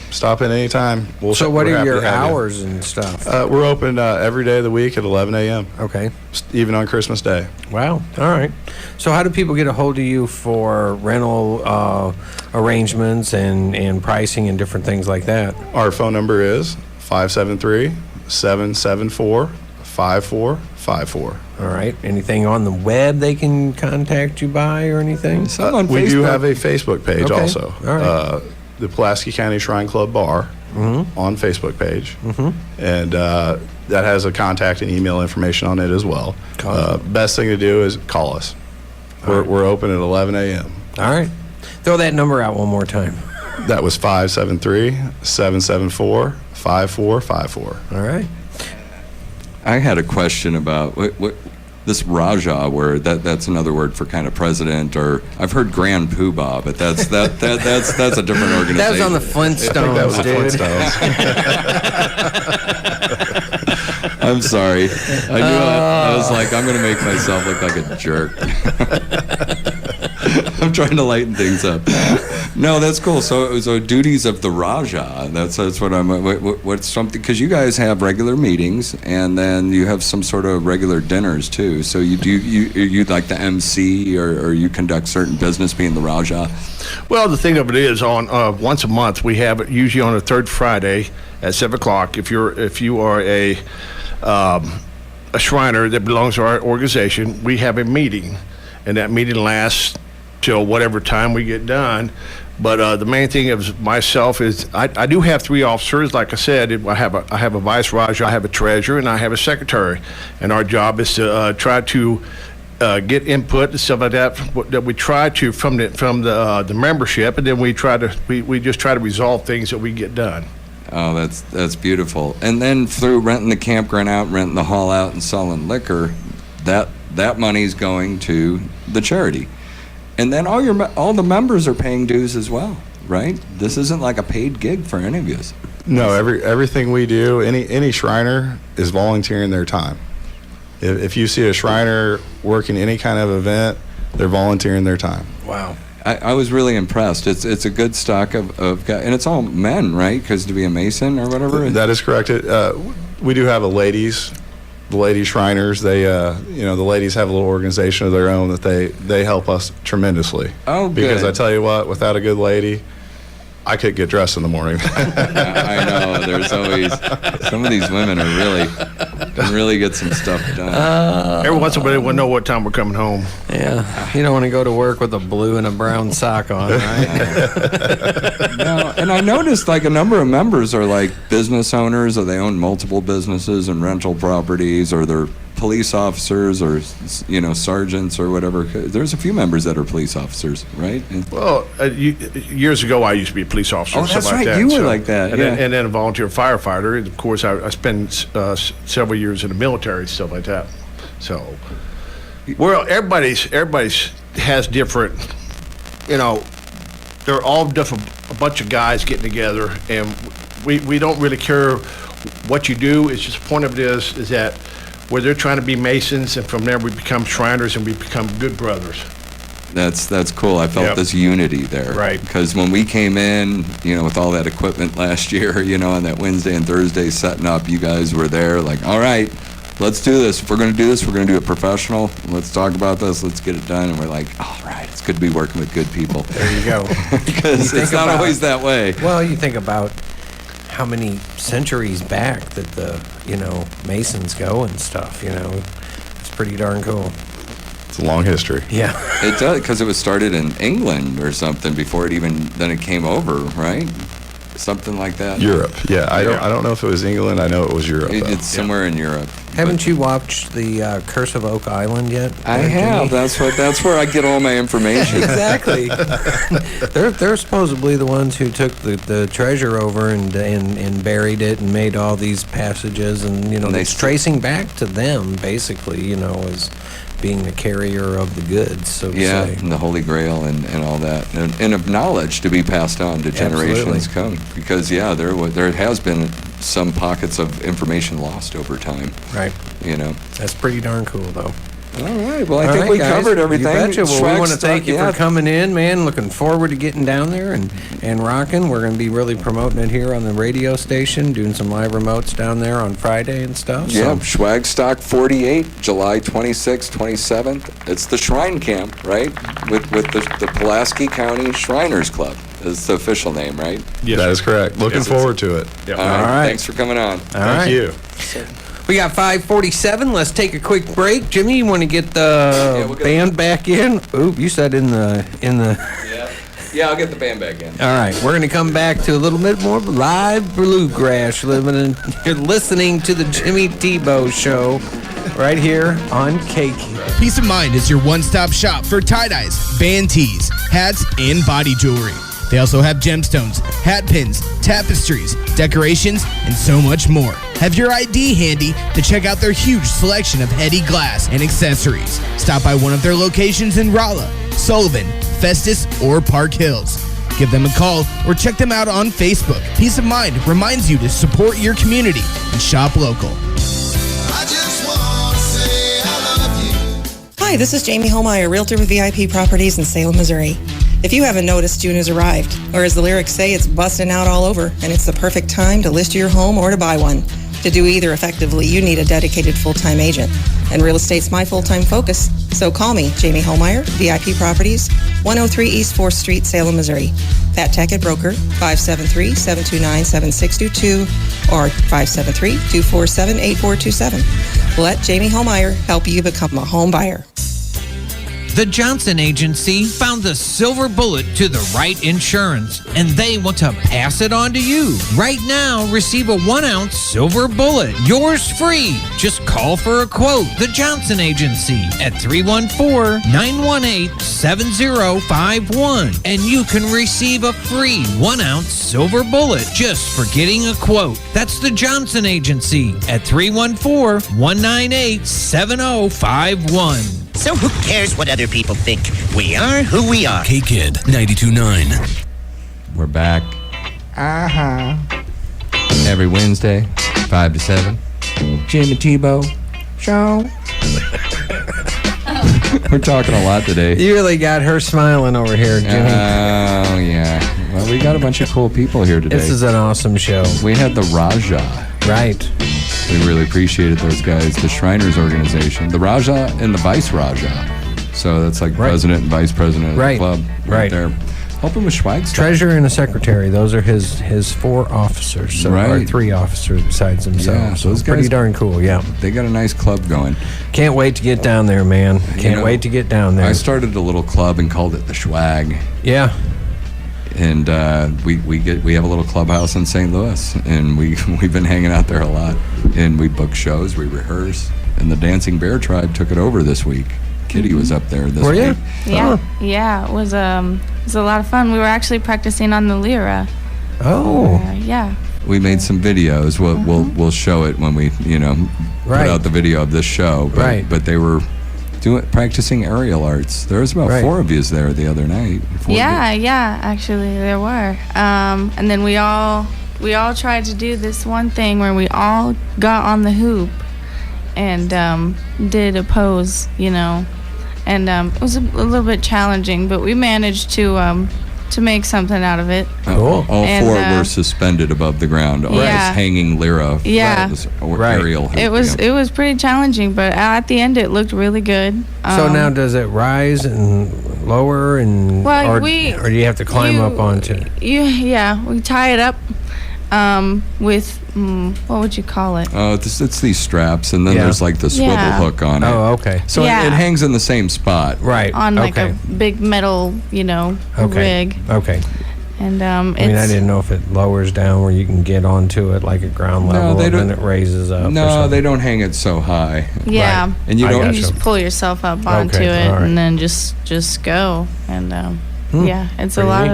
S9: Stop in anytime.
S3: So what are your hours and stuff?
S9: We're open every day of the week at 11 a.m.,
S3: Okay.
S9: even on Christmas Day.
S3: Wow. All right. So how do people get a hold of you for rental arrangements and pricing and different things like that?
S9: Our phone number is 573-774-5454.
S3: All right. Anything on the web they can contact you by or anything?
S2: Some on
S9: We do
S2: Facebook.
S9: have a Facebook page
S3: Okay.
S9: also.
S3: All right.
S9: The Pulaski County Shrine Club Bar on Facebook page. And that has a contact and email information on it as well. Best thing to do is call us. We're open at 11 a.m.
S3: All right. Throw that number out one more time.
S9: That was 573-774-5454.
S3: All right.
S2: I had a question about what this Raja word. That's another word for kind of president, or I've heard Grand Poobah, but that's a different organization.
S3: That was on the Flintstones,
S9: That was the
S3: dude.
S9: Flintstones.
S2: I'm sorry. I knew I was like, I'm going to make myself look like a jerk. I'm trying to lighten things up. No, that's cool. So duties of the Raja. That's what I'm. What's something? Because you guys have regular meetings, and then you have some sort of regular dinners too. So you like the MC, or you conduct certain business being the Raja.
S8: Well, the thing of it is, on once a month we have it usually on the third Friday at 7:00. If you are a Shriner that belongs to our organization, we have a meeting, and that meeting lasts till whatever time we get done. But the main thing of myself is I do have 3 officers. Like I said, I have a vice Raja, I have a treasurer, and I have a secretary. And our job is to try to get input and stuff like that we try to from the membership, and then we just try to resolve things that we get done.
S2: Oh, that's beautiful. And then through renting the campground out, renting the hall out, and selling liquor, that money's going to the charity. And then all the members are paying dues as well, right? This isn't like a paid gig for any of you.
S9: No, everything we do, any Shriner is volunteering their time. If you see a Shriner working any kind of event, they're volunteering their time.
S3: Wow.
S2: I was really impressed. It's a good stock of guys, and it's all men, right? Because to be a Mason or whatever.
S9: That is correct. We do have the ladies Shriners. They, the ladies have a little organization of their own that they help us tremendously.
S2: Oh, good.
S9: Because I tell you what, without a good lady, I couldn't get dressed in the morning.
S2: I know. There's always some of these women can really get some stuff done.
S8: Every once in a while, we'll know what time we're coming home.
S3: Yeah, you don't want to go to work with a blue and a brown sock on, right?
S2: No, and I noticed like a number of members are like business owners, or they own multiple businesses and rental properties, or they're police officers, or sergeants or whatever. There's a few members that are police officers, right?
S8: Well, years ago I used to be a police officer.
S2: Oh, that's
S8: something
S2: right.
S8: Like that.
S2: You were like that,
S8: and
S2: yeah.
S8: Then a volunteer firefighter. And of course, I spent several years in the military, stuff like that. So, well, everybody's has different. They're all different. A bunch of guys getting together, and we don't really care what you do. It's just the point of it is that where they're trying to be Masons, and from there we become Shriners, and we become good brothers.
S2: That's cool. I felt this unity there.
S8: Right.
S2: Because when we came in, with all that equipment last year, on that Wednesday and Thursday setting up, you guys were there like, all right, let's do this. If we're going to do this, we're going to do it professional. Let's talk about this. Let's get it done. And we're like, all right, it's good to be working with good people.
S3: There you go.
S2: Because it's not always that way.
S3: Well, you think about how many centuries back that the Masons go and stuff. It's pretty darn cool.
S9: It's a long history.
S3: Yeah,
S2: it does, because it was started in England or something before then it came over, right? Something like that.
S9: Europe. Yeah, I don't know if it was England. I know it was Europe.
S2: It's somewhere in Europe.
S3: Haven't you watched the Curse of Oak Island yet?
S2: I have. That's where I get all my information.
S3: Exactly. They're supposedly the ones who took the treasure over and buried it and made all these passages, and it's tracing back to them basically. As being the carrier of the goods, so to say.
S2: And the Holy Grail and all that, and of knowledge to be passed on to generations come. Because there has been some pockets of information lost over time.
S3: Right. That's pretty darn cool, though.
S2: All right. Well, I think we covered everything.
S3: You betcha. Well, we want to thank you
S2: yeah.
S3: for coming in, man. Looking forward to getting down there and rocking. We're going to be really promoting it here on the radio station, doing some live remotes down there on Friday and stuff.
S2: Yeah, Swagstock 48, July 26th, 27th. It's the Shrine Camp, right? With the Pulaski County Shriners Club is the official name, right?
S9: Yes, that is correct. Looking forward to it.
S2: All right. Thanks for coming on.
S9: Thank you.
S3: We got 5:47. Let's take a quick break. Jimmy, you want to get the band back in? Ooh, you said in the.
S2: Yeah, I'll get the band back in.
S3: All right, we're going to come back to a little bit more live bluegrass. You're listening to the Jimmy Tebeau Show right here on KQ.
S10: Peace of Mind is your one-stop shop for tie-dyes, band tees, hats, and body jewelry. They also have gemstones, hat pins, tapestries, decorations, and so much more. Have your ID handy to check out their huge selection of heady glass and accessories. Stop by one of their locations in Rolla, Sullivan, Festus, or Park Hills. Give them a call or check them out on Facebook. Peace of Mind reminds you to support your community and shop local.
S7: I just want to say I love you.
S11: Hi, this is Jamie Holmeyer, Realtor with VIP Properties in Salem, Missouri. If you haven't noticed, June has arrived, or as the lyrics say, it's busting out all over, and it's the perfect time to list your home or to buy one. To do either effectively, you need a dedicated full-time agent. And real estate's my full-time focus. So call me, Jamie Holmeyer, VIP Properties, 103 East 4th Street, Salem, Missouri. Pat Tackett Broker, 573-729-7622 or 573-247-8427. Let Jamie Holmeyer help you become a home buyer.
S12: The Johnson Agency found the silver bullet to the right insurance, and they want to pass it on to you. Right now, receive a 1-ounce silver bullet, yours free. Just call for a quote. The Johnson Agency at 314-918-7051, and you can receive a free 1-ounce silver bullet just for getting a quote. That's the Johnson Agency at 314-198-7051.
S13: So who cares what other people think? We are who we are.
S14: K-Kid 92.9.
S2: We're back. Every Wednesday, 5 to 7. Jim and Tebeau show. We're talking a lot today.
S3: You really got her smiling over here, Jimmy.
S2: Oh, yeah. Well, we got a bunch of cool people here today.
S3: This is an awesome show.
S2: We had the Raja.
S3: Right.
S2: We really appreciated those guys. The Shriners organization. The Raja and the Vice Raja. So that's like president and vice president of the club right there. Helping with swag stuff.
S3: Treasurer and a secretary. Those are his 4 officers. So, or 3 officers besides himself.
S2: Yeah,
S3: so
S2: those
S3: it's pretty
S2: guys,
S3: darn cool, yeah.
S2: They got a nice club going.
S3: Can't wait to get down there, man. Can't wait to get down there.
S2: I started a little club and called it the Swag.
S3: Yeah.
S2: And we have a little clubhouse in St. Louis, and we've been hanging out there a lot. And we book shows, we rehearse, and the Dancing Bear Tribe took it over this week. Kitty was up there this week.
S4: Yeah, yeah, it was a lot of fun. We were actually practicing on the lira.
S3: Oh,
S4: yeah.
S2: We made some videos. We'll show it when we put out the video of this show. But they were practicing aerial arts. There was about 4 of yous there the other night.
S4: Yeah, actually there were. And then we all tried to do this one thing where we all got on the hoop and did a pose, and it was a little bit challenging, but we managed to make something out of it.
S2: Cool. All 4 were suspended above the ground, or as hanging lira. Or aerial hoop.
S4: It was pretty challenging, but at the end it looked really good.
S3: So now does it rise and lower and or do you have to climb up onto it?
S4: We tie it up with what would you call it?
S2: Oh, it's these straps, and then there's like the swivel hook on it.
S3: Oh, okay.
S2: So it hangs in the same spot.
S3: Right.
S4: On like a big metal, rig.
S3: Okay.
S4: And
S3: I didn't know if it lowers down where you can get onto it like at ground level, and then it raises up.
S2: No, they don't hang it so high.
S4: Yeah.
S2: Right. And you
S4: just pull yourself up onto it, and then just go. And it's a lot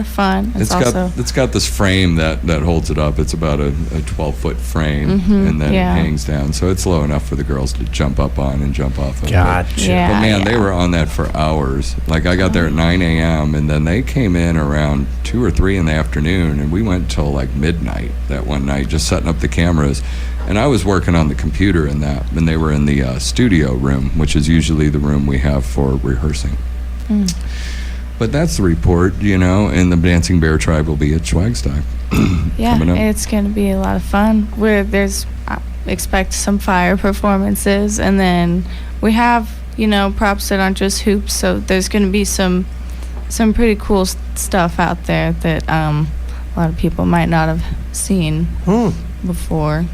S4: of fun.
S2: It's got this frame that holds it up. It's about a 12-foot frame, and then it hangs down, so it's low enough for the girls to jump up on and jump off of.
S3: Gotcha.
S4: Yeah,
S2: but man, they were on that for hours. Like I got there at 9 a.m. and then they came in around 2 or 3 in the afternoon, and we went till like midnight that one night, just setting up the cameras. And I was working on the computer in that, and they were in the studio room, which is usually the room we have for rehearsing. But that's the report, and the Dancing Bear Tribe will be at Schwagstock.
S4: It's going to be a lot of fun. Expect some fire performances, and then we have, props that aren't just hoops, so there's going to be some pretty cool stuff out there that a lot of people might not have seen before,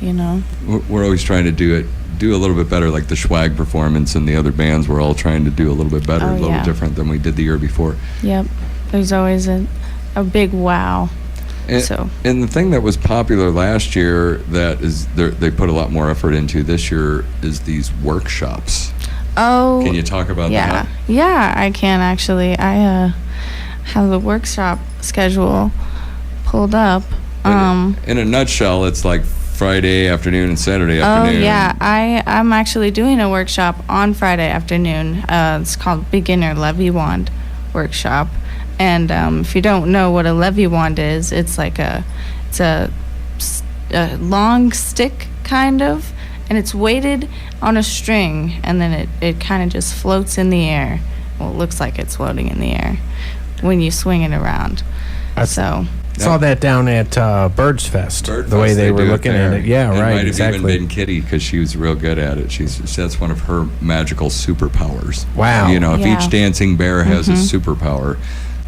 S2: We're always trying to do a little bit better, like the Schwag performance and the other bands were all trying to do a little bit better, a little different than we did the year before.
S4: Yep. There's always a big wow.
S2: And the thing that was popular last year that is they put a lot more effort into this year is these workshops.
S4: Oh.
S2: Can you talk about that?
S4: Yeah, I can actually. I have the workshop schedule pulled up.
S2: In a nutshell, it's like Friday afternoon and Saturday afternoon.
S4: Oh, yeah. I'm actually doing a workshop on Friday afternoon. It's called Beginner Levy Wand Workshop. And if you don't know what a levy wand is, it's like a long stick, kind of, and it's weighted on a string, and then it kind of just floats in the air. well, it looks like it's floating in the air when you swing it around. So
S3: saw that down at Birds Fest. The way they were looking at it. Yeah,
S2: it
S3: right.
S2: Might
S3: exactly.
S2: have even been Kitty because she was real good at it. That's one of her magical superpowers.
S3: Wow.
S2: You know, if
S4: Yeah.
S2: each dancing bear has a superpower,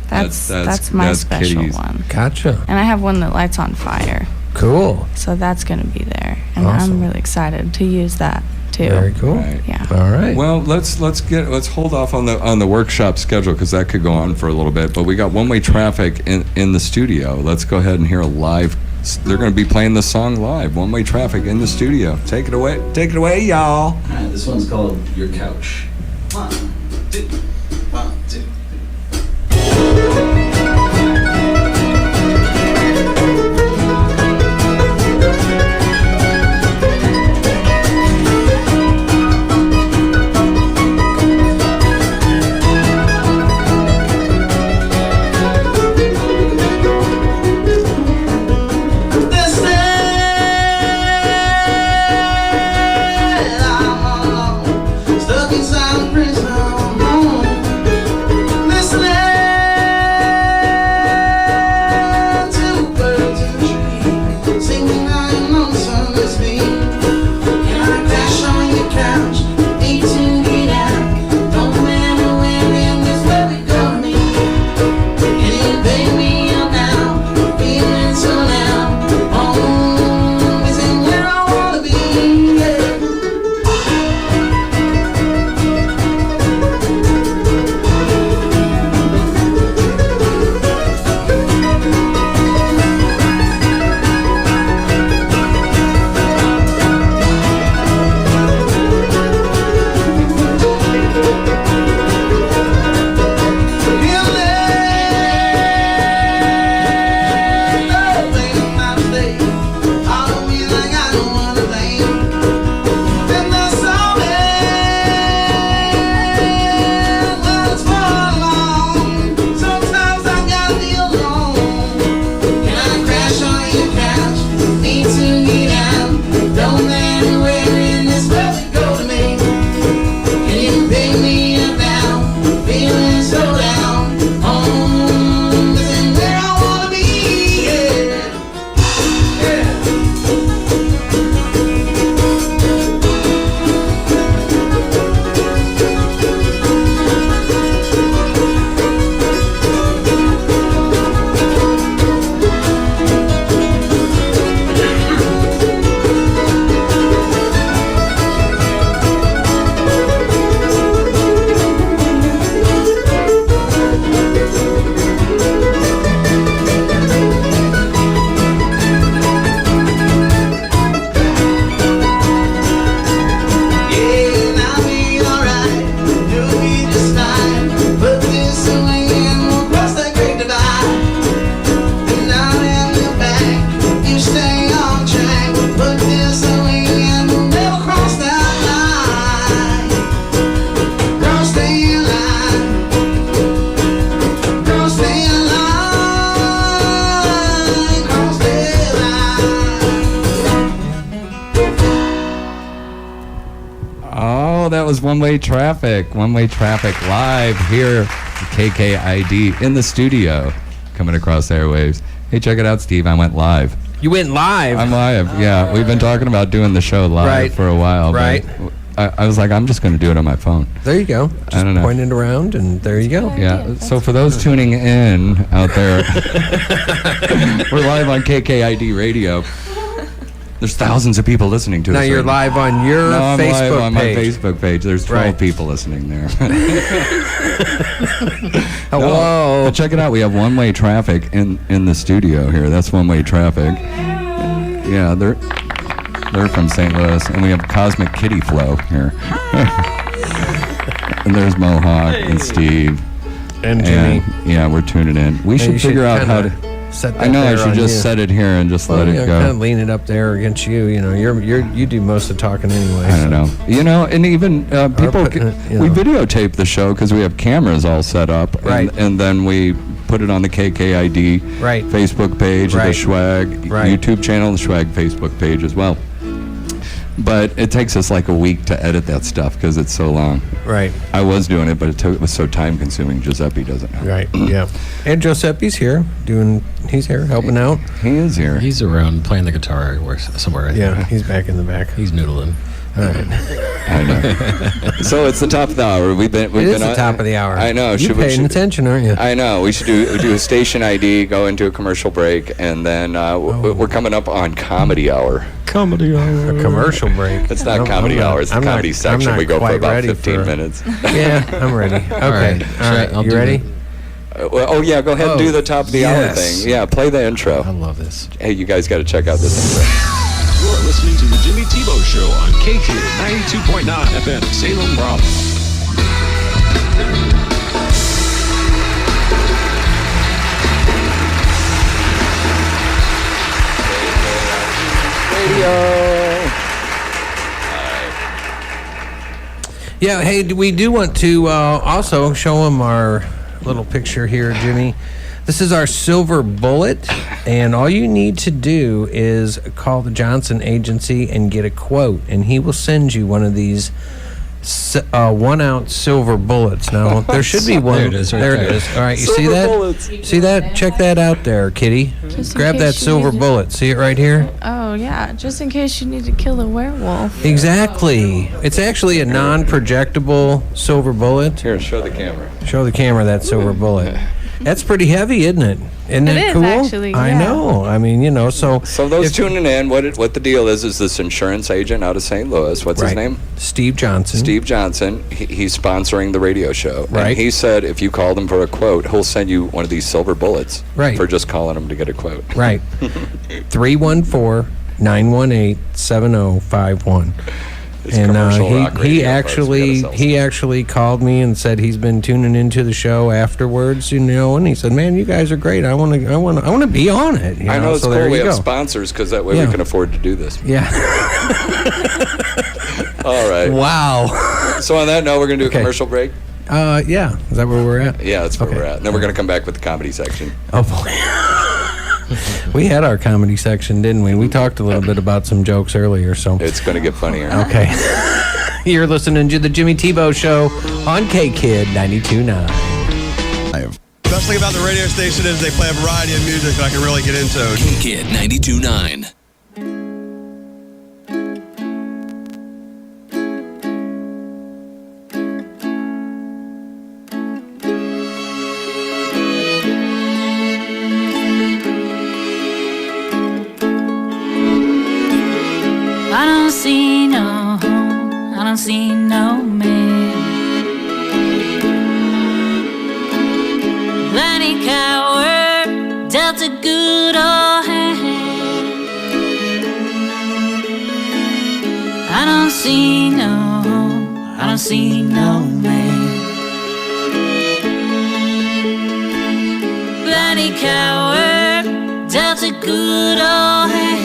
S4: that's my
S2: that's
S4: special
S2: Kitty's.
S4: one.
S3: Gotcha.
S4: And I have one that lights on fire.
S3: Cool.
S4: So that's going to be there. And
S3: Awesome.
S4: I'm really excited to use that too.
S3: Very cool.
S2: Right.
S4: Yeah.
S3: All right.
S2: Well, let's hold off on the workshop schedule because that could go on for a little bit. But we got one-way traffic in the studio. Let's go ahead and hear a live. They're going to be playing the song live. One-way traffic in the studio. Take it away, y'all.
S6: All right, this one's called Your Couch. 1, 2, 1, 2. Stuck inside a prison.
S2: that was One-Way Traffic. One-Way Traffic live here at KKID in the studio, coming across the airwaves. Hey, check it out, Steve. I went live.
S3: You went live?
S2: I'm live, yeah. We've been talking about doing the show live for a while.
S3: Right.
S2: I was like, I'm just going to do it on my phone.
S3: There you go. Just
S2: I don't know.
S3: point it around, and there you go.
S2: Yeah. So for those tuning in out there, we're live on KKID Radio. There's thousands of people listening to us.
S3: Now you're live on your
S2: I'm
S3: Facebook
S2: live on my
S3: page.
S2: Facebook page. There's 12 people listening there.
S3: Hello.
S2: But check it out. We have One-Way Traffic in the studio here. That's One-Way Traffic. Yeah, they're from St. Louis, and we have Cosmic Kitty Flow here. And there's Mohawk and Steve
S3: and Jimmy.
S2: Yeah, we're tuning in. We should figure out how to
S3: set that.
S2: I know I
S3: there
S2: should
S3: on
S2: just
S3: you.
S2: set it here and just let it go.
S3: Kind of lean it up there against you. You know, you do most of the talking anyway.
S2: I don't know. You know, and even people, we
S3: know.
S2: videotape the show because we have cameras all set up.
S3: Right.
S2: And then we put it on the KKID Facebook page, the Schwag YouTube channel, the Schwag Facebook page as well. But it takes us like a week to edit that stuff because it's so long.
S3: Right.
S2: I was doing it, but it was so time consuming. Giuseppe doesn't know.
S3: Right. Yeah. And Giuseppe's here he's here helping out.
S2: He is here.
S14: He's around playing the guitar somewhere.
S3: Yeah, he's back in the back.
S14: He's noodling.
S3: All right.
S2: I know. So it's the top of the hour. We've been
S3: the top of the hour.
S2: I know.
S3: You're paying attention, aren't you?
S2: I know. We should do a station ID, go into a commercial break, and then we're coming up on comedy hour.
S14: Comedy hour.
S3: A commercial break.
S2: It's not comedy hour. It's the comedy section. We go for about 15 minutes.
S3: Yeah, I'm ready. Okay. All right. You ready?
S2: Go ahead and do the top of the hour thing. Yeah, play the intro.
S14: I love this.
S2: Hey, you guys got to check out this intro.
S1: You're listening to the Jimmy Tebeau Show on KQ 92.9 FM, Salem, Bravo.
S3: Yeah, hey, we do want to also show them our little picture here, Jimmy. This is our silver bullet, and all you need to do is call the Johnson Agency and get a quote, and he will send you one of these 1 ounce silver bullets. Now, there should be one.
S14: There it is.
S3: There it is. All right, you
S2: Silver
S3: see that?
S2: bullets.
S3: See that? Check that out there, Kitty.
S4: Just in
S3: Grab
S4: case
S3: that
S4: you
S3: silver
S4: need to-
S3: bullet. See it right here?
S4: Oh, yeah, just in case you need to kill a werewolf.
S3: Exactly. It's actually a non-projectable silver bullet.
S2: Here, show the camera.
S3: Show the camera that silver bullet. That's pretty heavy, isn't it? Isn't
S4: It
S3: that
S4: is,
S3: cool?
S4: actually,
S3: I
S4: yeah.
S3: know. I mean, so.
S2: So those
S3: if-
S2: tuning in, what the deal is this insurance agent out of St. Louis. What's his
S3: Right.
S2: name?
S3: Steve Johnson.
S2: Steve Johnson. He's sponsoring the radio show.
S3: Right.
S2: And he said if you call him for a quote, he'll send you one of these silver bullets.
S3: Right.
S2: For just calling him to get a quote.
S3: Right. 314-918-7051.
S2: It's
S3: And
S2: commercial rock radio,
S3: he
S2: folks.
S3: actually called me and said he's been tuning into the show afterwards, and he said, "Man, you guys are great. I want to be on it."
S2: I know it's
S3: so
S2: cool.
S3: there
S2: We
S3: you
S2: have
S3: go.
S2: sponsors because that way
S3: Yeah.
S2: we can afford to do this.
S3: Yeah.
S2: All right.
S3: Wow.
S2: So on that note, we're going to do a
S3: Okay.
S2: commercial break.
S3: Yeah. Is that where we're at?
S2: Yeah, that's where
S3: Okay.
S2: we're at. And then we're going to come back with the comedy section.
S3: Oh boy. We had our comedy section, didn't we? We talked a little bit about some jokes earlier, so.
S2: It's going to get funnier.
S3: Okay. You're listening to the Jimmy Tebeau Show on K-Kid 92.9.
S15: Best thing about the radio station is they play a variety of music that I can really get into.
S16: K-Kid 92.9.
S17: I don't see no home, I don't see no man. Bloody coward dealt a good old hand. I don't see no home, I don't see no man. Bloody coward dealt a good old hand.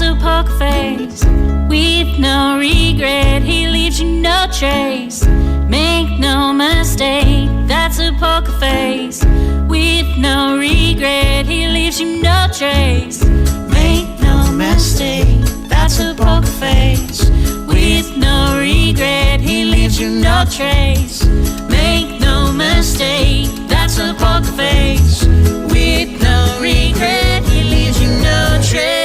S17: a poker face. With no regret, he leaves you no trace. Make no mistake, that's a poker face. With no regret, he leaves you no trace. Make no mistake, that's a poker face. With no regret, he leaves you no trace. Make no mistake, that's a poker face. With no regret, he leaves you no trace.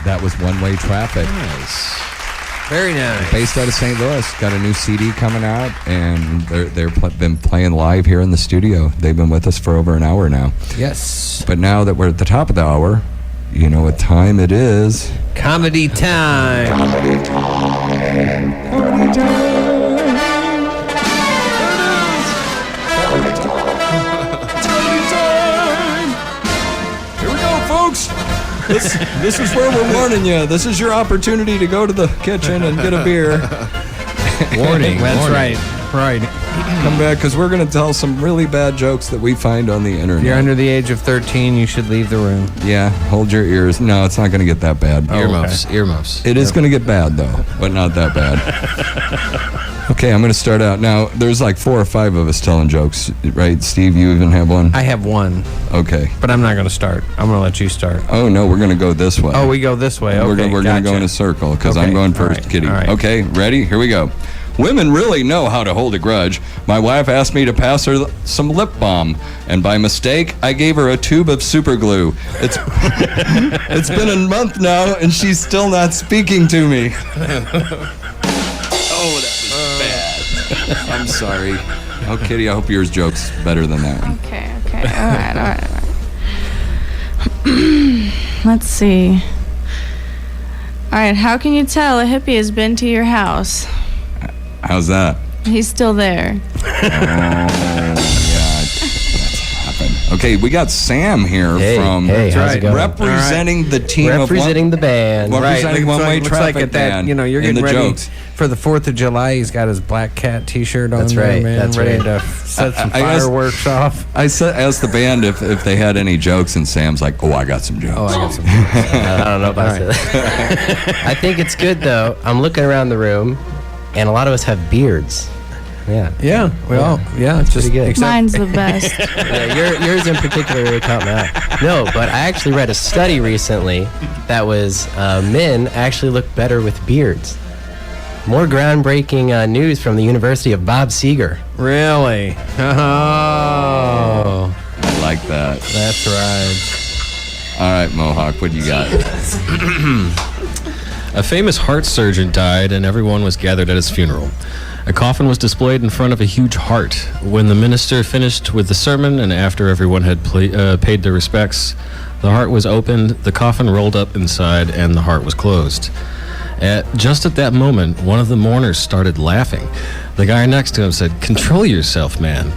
S2: That was One-Way Traffic.
S3: Nice. Very nice.
S2: Based out of St. Louis. Got a new CD coming out, and they've been playing live here in the studio. They've been with us for over an hour now.
S3: Yes.
S2: But now that we're at the top of the hour, you know what time it is.
S3: Comedy time.
S2: Comedy time. Comedy time. Here we go, folks. This is where we're warning you. This is your opportunity to go to the kitchen and get a beer.
S3: Warning. That's right. Right.
S2: Come back, because we're going to tell some really bad jokes that we find on the internet.
S3: If you're under the age of 13, you should leave the room.
S2: Yeah, hold your ears. No, it's not going to get that bad.
S14: Earmuffs. Earmuffs.
S2: It is going to get bad, though, but not that bad. Okay, I'm going to start out. Now, there's like 4 or 5 of us telling jokes, right? Steve, you even have one?
S3: I have one.
S2: Okay.
S3: But I'm not going to start. I'm going to let you start.
S2: Oh, no, we're going to go this way.
S3: Oh, we go this way. Okay,
S2: We're going to go in a circle, because I'm going first, Kitty.
S3: All right.
S2: Okay, ready? Here we go. Women really know how to hold a grudge. My wife asked me to pass her some lip balm, and by mistake, I gave her a tube of super glue. It's been a month now, and she's still not speaking to me. Oh, that was bad. I'm sorry. Oh, Kitty, I hope yours joke's better than that one.
S4: Okay. All right. Let's see. All right, how can you tell a hippie has been to your house?
S2: How's that?
S4: He's still there.
S2: Oh, yeah, that's happened. Okay, we got Sam here from representing the team
S3: representing the band.
S2: Representing One-Way Traffic
S3: like at that,
S2: band.
S3: you know, you're
S2: in
S3: getting
S2: the
S3: ready
S2: jokes.
S3: for the 4th of July. He's got his Black Cat T-shirt on.
S18: That's
S3: there,
S18: right.
S3: man.
S18: That's
S3: ready
S18: right.
S3: to set some
S2: I asked-
S3: fireworks off.
S2: I asked the band if they had any jokes, and Sam's like, "Oh, I got some jokes."
S18: Oh, I got some jokes. I don't know about that. I think it's good though. I'm looking around the room, and a lot of us have beards. Yeah.
S3: Yeah. Well, yeah. It's just
S18: good.
S4: Mine's the best.
S18: Yeah, yours in particular really caught my eye. No, but I actually read a study recently that was men actually look better with beards. More groundbreaking news from the University of Bob Seger.
S3: Really? Oh.
S2: I like that.
S3: That's right.
S2: All right, Mohawk, what do you got?
S14: A famous heart surgeon died, and everyone was gathered at his funeral. A coffin was displayed in front of a huge heart. When the minister finished with the sermon and after everyone had paid their respects, the heart was opened, the coffin rolled up inside, and the heart was closed. Just at that moment, one of the mourners started laughing. The guy next to him said, "Control yourself, man."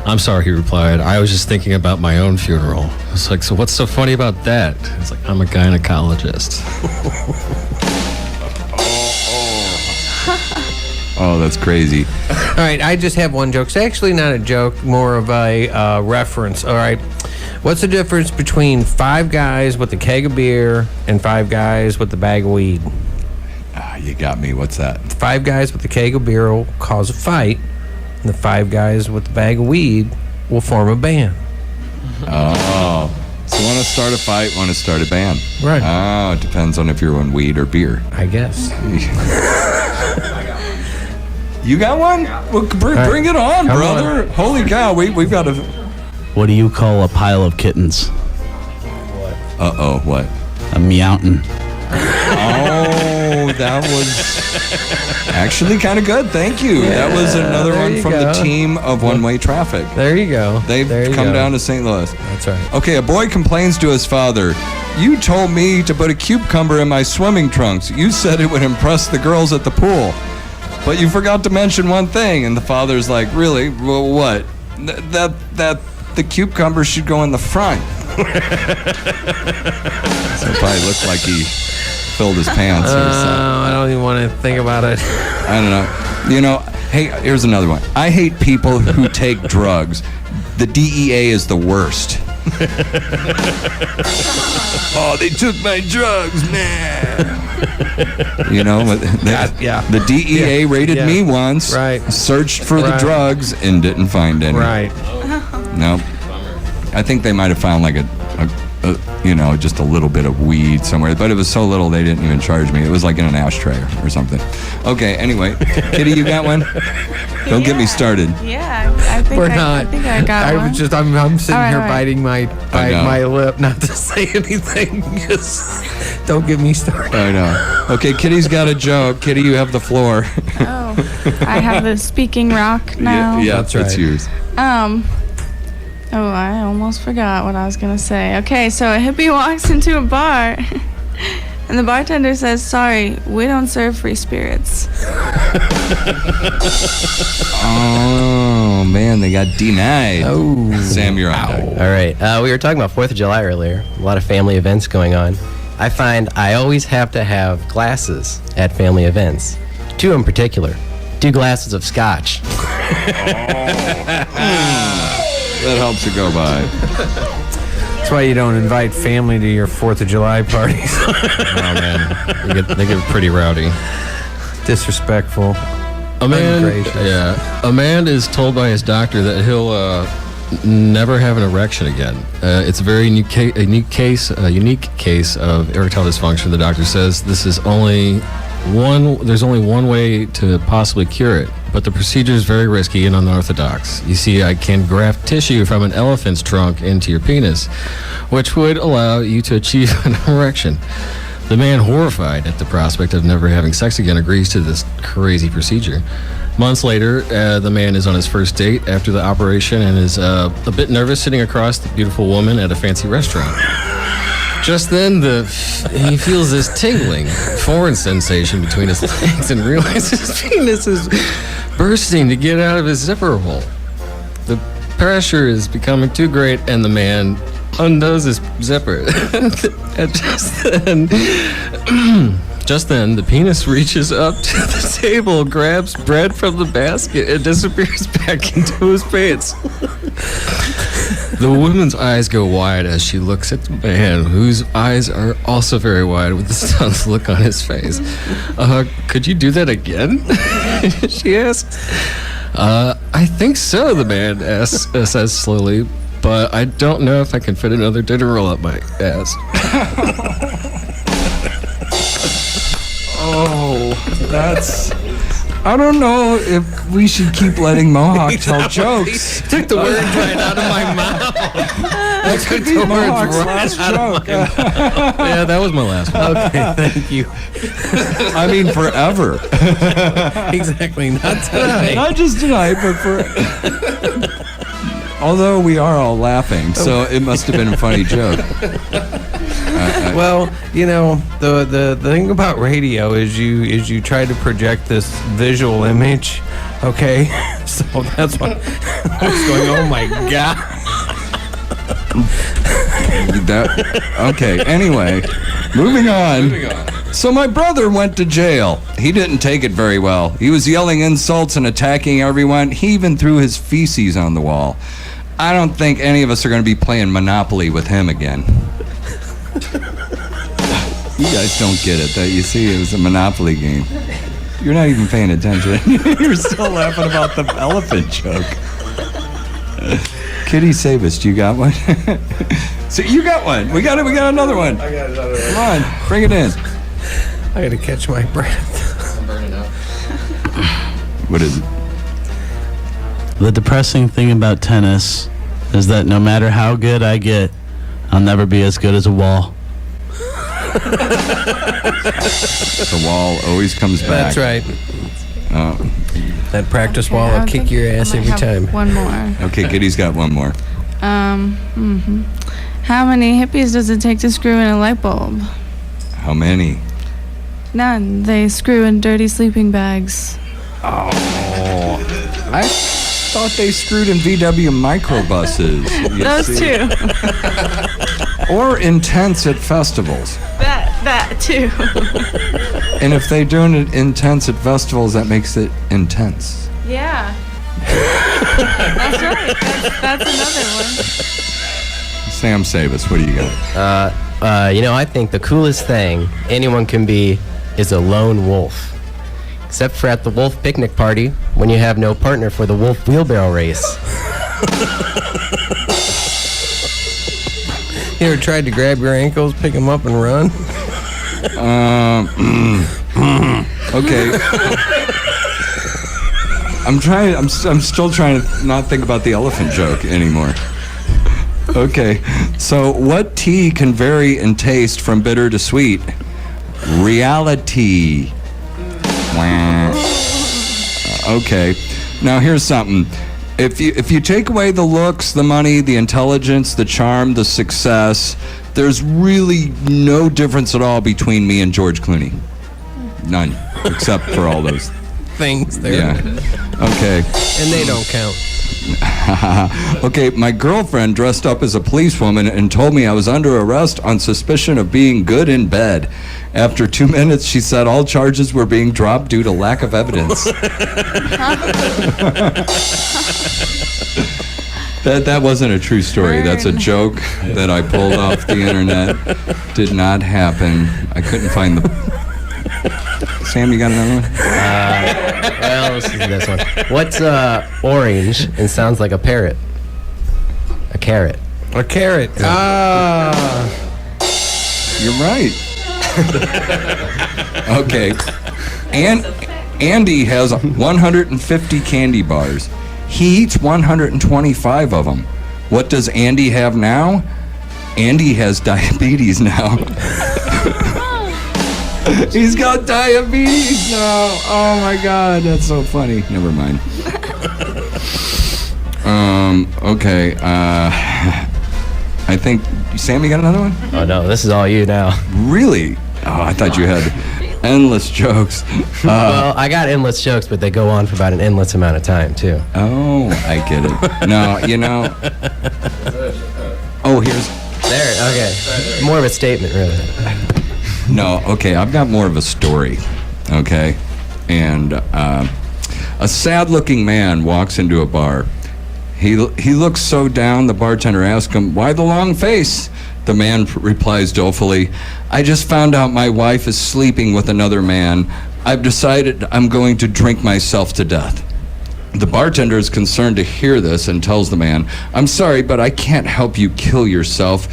S14: "I'm sorry," he replied. "I was just thinking about my own funeral." It's like, "So what's so funny about that?" It's like, "I'm a gynecologist."
S2: Oh, that's crazy.
S3: All right, I just have one joke. It's actually not a joke, more of a reference. All right. What's the difference between 5 guys with a keg of beer and 5 guys with a bag of weed?
S2: You got me. What's that?
S3: 5 guys with a keg of beer will cause a fight, and the 5 guys with the bag of weed will form a band.
S2: Oh. So want to start a fight, want to start a band.
S3: Right.
S2: Oh, it depends on if you're on weed or beer.
S3: I guess.
S2: You got one? Well, bring it on, brother. Holy cow, we've got a...
S19: What do you call a pile of kittens?
S2: Uh-oh, what?
S19: A meowton.
S2: Oh, that was actually kind of good. Thank you.
S3: Yeah,
S2: that was another one from the team of One-Way Traffic.
S3: There you go.
S2: They've come down to St. Louis.
S3: That's right.
S2: Okay, a boy complains to his father, "You told me to put a cucumber in my swimming trunks. You said it would impress the girls at the pool. But you forgot to mention one thing." And the father's like, "Really? Well, what? That the cucumber should go in the front." So it probably looked like he filled his pants or something.
S3: I don't even want to think about it.
S2: I don't know. You know, hey, here's another one. I hate people who take drugs. The DEA is the worst. Oh, they took my drugs, man. You know, the DEA raided me once.
S3: Right.
S2: Searched for the drugs and didn't find any.
S3: Right.
S2: No. I think they might have found like a just a little bit of weed somewhere, but it was so little they didn't even charge me. It was like in an ashtray or something. Okay, anyway, Kitty, you got one? Don't get me started.
S4: Yeah, I think I think I got one.
S3: I'm sitting here
S4: right.
S3: biting my lip not to say anything. Just don't get me started.
S2: I know. Okay, Kitty's got a joke. Kitty, you have the floor.
S4: Oh, I have the speaking rock now.
S2: Yeah, that's right. It's yours.
S4: Oh, I almost forgot what I was going to say. Okay, so a hippie walks into a bar, and the bartender says, "Sorry, we don't serve free spirits."
S2: Oh, man, they got denied.
S18: Oh.
S2: Sam, you're on.
S18: All right. We were talking about 4th of July earlier. A lot of family events going on. I find I always have to have glasses at family events. 2 in particular. 2 glasses of scotch.
S2: That helps it go by.
S3: That's why you don't invite family to your 4th of July parties.
S14: Oh, man. They get pretty rowdy.
S3: Disrespectful.
S14: A man is told by his doctor that he'll never have an erection again. It's a very unique case of erectile dysfunction. The doctor says there's only one way to possibly cure it, but the procedure is very risky and unorthodox. You see, I can graft tissue from an elephant's trunk into your penis, which would allow you to achieve an erection. The man, horrified at the prospect of never having sex again, agrees to this crazy procedure. Months later, the man is on his first date after the operation and is a bit nervous sitting across the beautiful woman at a fancy restaurant. Just then, he feels this tingling, foreign sensation between his legs and realizes his penis is bursting to get out of his zipper hole. The pressure is becoming too great, and the man undoes his zipper. And just then, the penis reaches up to the table, grabs bread from the basket, and disappears back into his pants. The woman's eyes go wide as she looks at the man, whose eyes are also very wide with the stunned look on his face. Could you do that again? She asks. I think so, the man says slowly, but I don't know if I can fit another dinner roll up my ass.
S2: Oh, that's... I don't know if we should keep letting Mohawk tell jokes.
S3: Took the words right out of my mouth.
S2: That could be Mohawk's last joke.
S14: Yeah, that was my last one.
S3: Okay, thank you.
S2: I mean, forever.
S3: Exactly, not tonight.
S2: Not just tonight, but for... Although we are all laughing, so it must have been a funny joke.
S3: Well, you know, the thing about radio is you try to project this visual image, okay? So that's what I was going, oh my God.
S2: Okay, anyway, moving on. So my brother went to jail. He didn't take it very well. He was yelling insults and attacking everyone. He even threw his feces on the wall. I don't think any of us are going to be playing Monopoly with him again. You guys don't get it. That you see, it was a Monopoly game. You're not even paying attention. You're still laughing about the elephant joke. Kitty Savis, do you got one? So you got one. We got another one.
S8: I got another one.
S2: Come on, bring it in.
S3: I got to catch my breath.
S14: I'm burning up.
S2: What is it?
S19: The depressing thing about tennis is that no matter how good I get, I'll never be as good as a wall.
S2: The wall always comes back.
S3: That's right.
S2: Oh.
S3: That practice wall will kick your ass every time.
S4: One more.
S2: Okay, Kitty's got one more.
S4: How many hippies does it take to screw in a light bulb?
S2: How many?
S4: None. They screw in dirty sleeping bags.
S2: Oh, I thought they screwed in VW microbuses.
S4: Those two.
S2: Or in tents at festivals.
S4: That too.
S2: And if they do it in tents at festivals, that makes it intense.
S4: Yeah. That's right. That's another one.
S2: Sam Savis, what do you got?
S18: I think the coolest thing anyone can be is a lone wolf. Except for at the wolf picnic party when you have no partner for the wolf wheelbarrow race.
S3: You ever tried to grab your ankles, pick them up, and run?
S2: Okay. I'm still trying to not think about the elephant joke anymore. Okay. So what tea can vary in taste from bitter to sweet? Reality. Okay. Now here's something. If you take away the looks, the money, the intelligence, the charm, the success, there's really no difference at all between me and George Clooney. None, except for all those
S3: things there.
S2: Yeah. Okay.
S3: And they don't count.
S2: Okay, my girlfriend dressed up as a policewoman and told me I was under arrest on suspicion of being good in bed. After 2 minutes, she said all charges were being dropped due to lack of evidence. That wasn't a true story. That's a joke that I pulled off the internet. Did not happen. I couldn't find the... Sam, you got another one?
S18: Well, let's do this one. What's orange and sounds like a parrot? A carrot.
S3: A carrot.
S2: You're right. Okay. Andy has 150 candy bars. He eats 125 of them. What does Andy have now? Andy has diabetes now. He's got diabetes now. Oh my God, that's so funny. Never mind. Okay. I think Sam, you got another one?
S18: Oh no, this is all you now.
S2: Really? Oh, I thought you had endless jokes.
S18: Well, I got endless jokes, but they go on for about an endless amount of time too.
S2: Oh, I get it. No, Oh, here's.
S18: There. Okay. More of a statement, really.
S2: No, okay, I've got more of a story, okay? And a sad-looking man walks into a bar. He looks so down, the bartender asks him, "Why the long face?" The man replies dolefully, "I just found out my wife is sleeping with another man. I've decided I'm going to drink myself to death." The bartender is concerned to hear this and tells the man, "I'm sorry, but I can't help you kill yourself.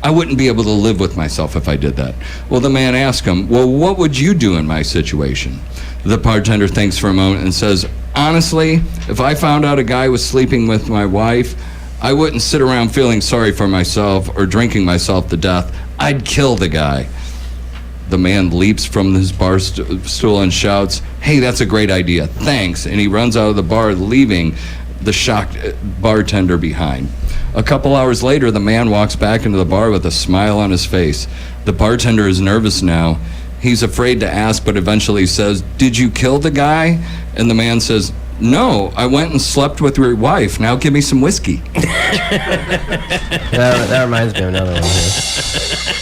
S2: I wouldn't be able to live with myself if I did that." Well, the man asks him, "Well, what would you do in my situation?" The bartender thinks for a moment and says, "Honestly, if I found out a guy was sleeping with my wife, I wouldn't sit around feeling sorry for myself or drinking myself to death. I'd kill the guy." The man leaps from his bar stool and shouts, "Hey, that's a great idea. Thanks." And he runs out of the bar, leaving the shocked bartender behind. A couple hours later, the man walks back into the bar with a smile on his face. The bartender is nervous now. He's afraid to ask, but eventually says, "Did you kill the guy?" And the man says, "No, I went and slept with your wife. Now give me some whiskey."
S18: That reminds me of another one here.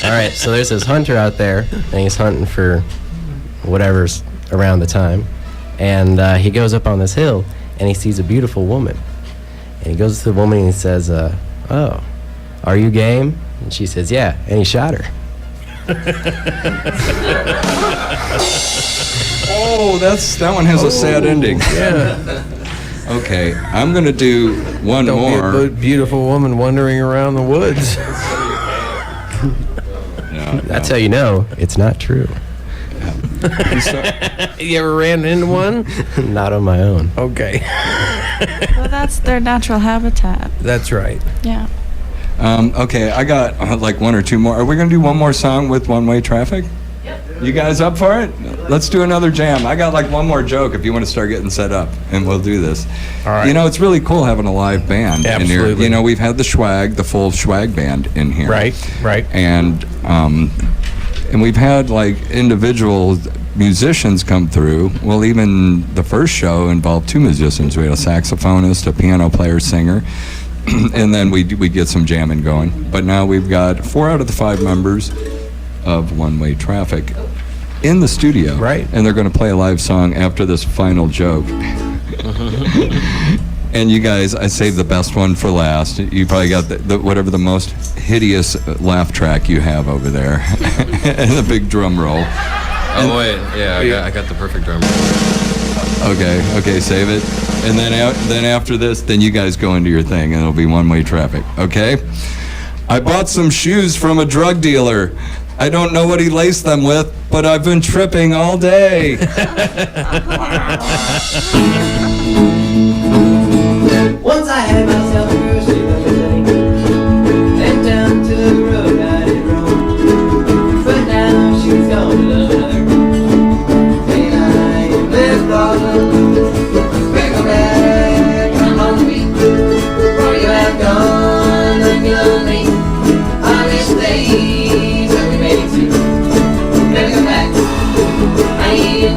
S18: All right, so there's this hunter out there, and he's hunting for whatever's around the time. And he goes up on this hill, and he sees a beautiful woman. And he goes to the woman and he says, "Oh, are you game?" And she says, "Yeah." And he shot her.
S2: Oh, that one has a sad ending.
S3: Yeah.
S2: Okay, I'm gonna do one
S3: Don't
S2: more.
S3: be a beautiful woman wandering around the woods.
S18: That's how you know it's not true.
S3: You ever ran into one?
S18: Not on my own.
S3: Okay.
S4: Well, that's their natural habitat.
S3: That's right.
S4: Yeah.
S2: Okay, I got like one or two more. Are we gonna do one more song with One-Way Traffic? Yep. You guys up for it? Let's do another jam. I got like one more joke if you want to start getting set up, and we'll do this.
S3: All right.
S2: You know, it's really cool having a live band in here.
S3: Absolutely.
S2: You know, we've had the full swag band in here.
S3: Right.
S2: And we've had like individual musicians come through. Well, even the first show involved two musicians. We had a saxophonist, a piano player, singer, and then we get some jamming going. But now we've got 4 out of the 5 members of One-Way Traffic in the studio.
S3: Right.
S2: And they're going to play a live song after this final joke. And you guys, I saved the best one for last. You probably got the whatever the most hideous laugh track you have over there, and the big drum roll.
S14: Oh wait, yeah, I got the perfect drum roll.
S2: Okay, save it. And then after this, then you guys go into your thing, and it'll be One-Way Traffic. Okay. I bought some shoes from a drug dealer. I don't know what he laced them with, but I've been tripping all day.
S20: Once I had myself a girl, she was a went down to the road, I did wrong. But now she's gone to love another. And I left all alone. Bring her back, come home to me. For you have gone and be lonely. I wish days that we made it to. Bring her back, I need you.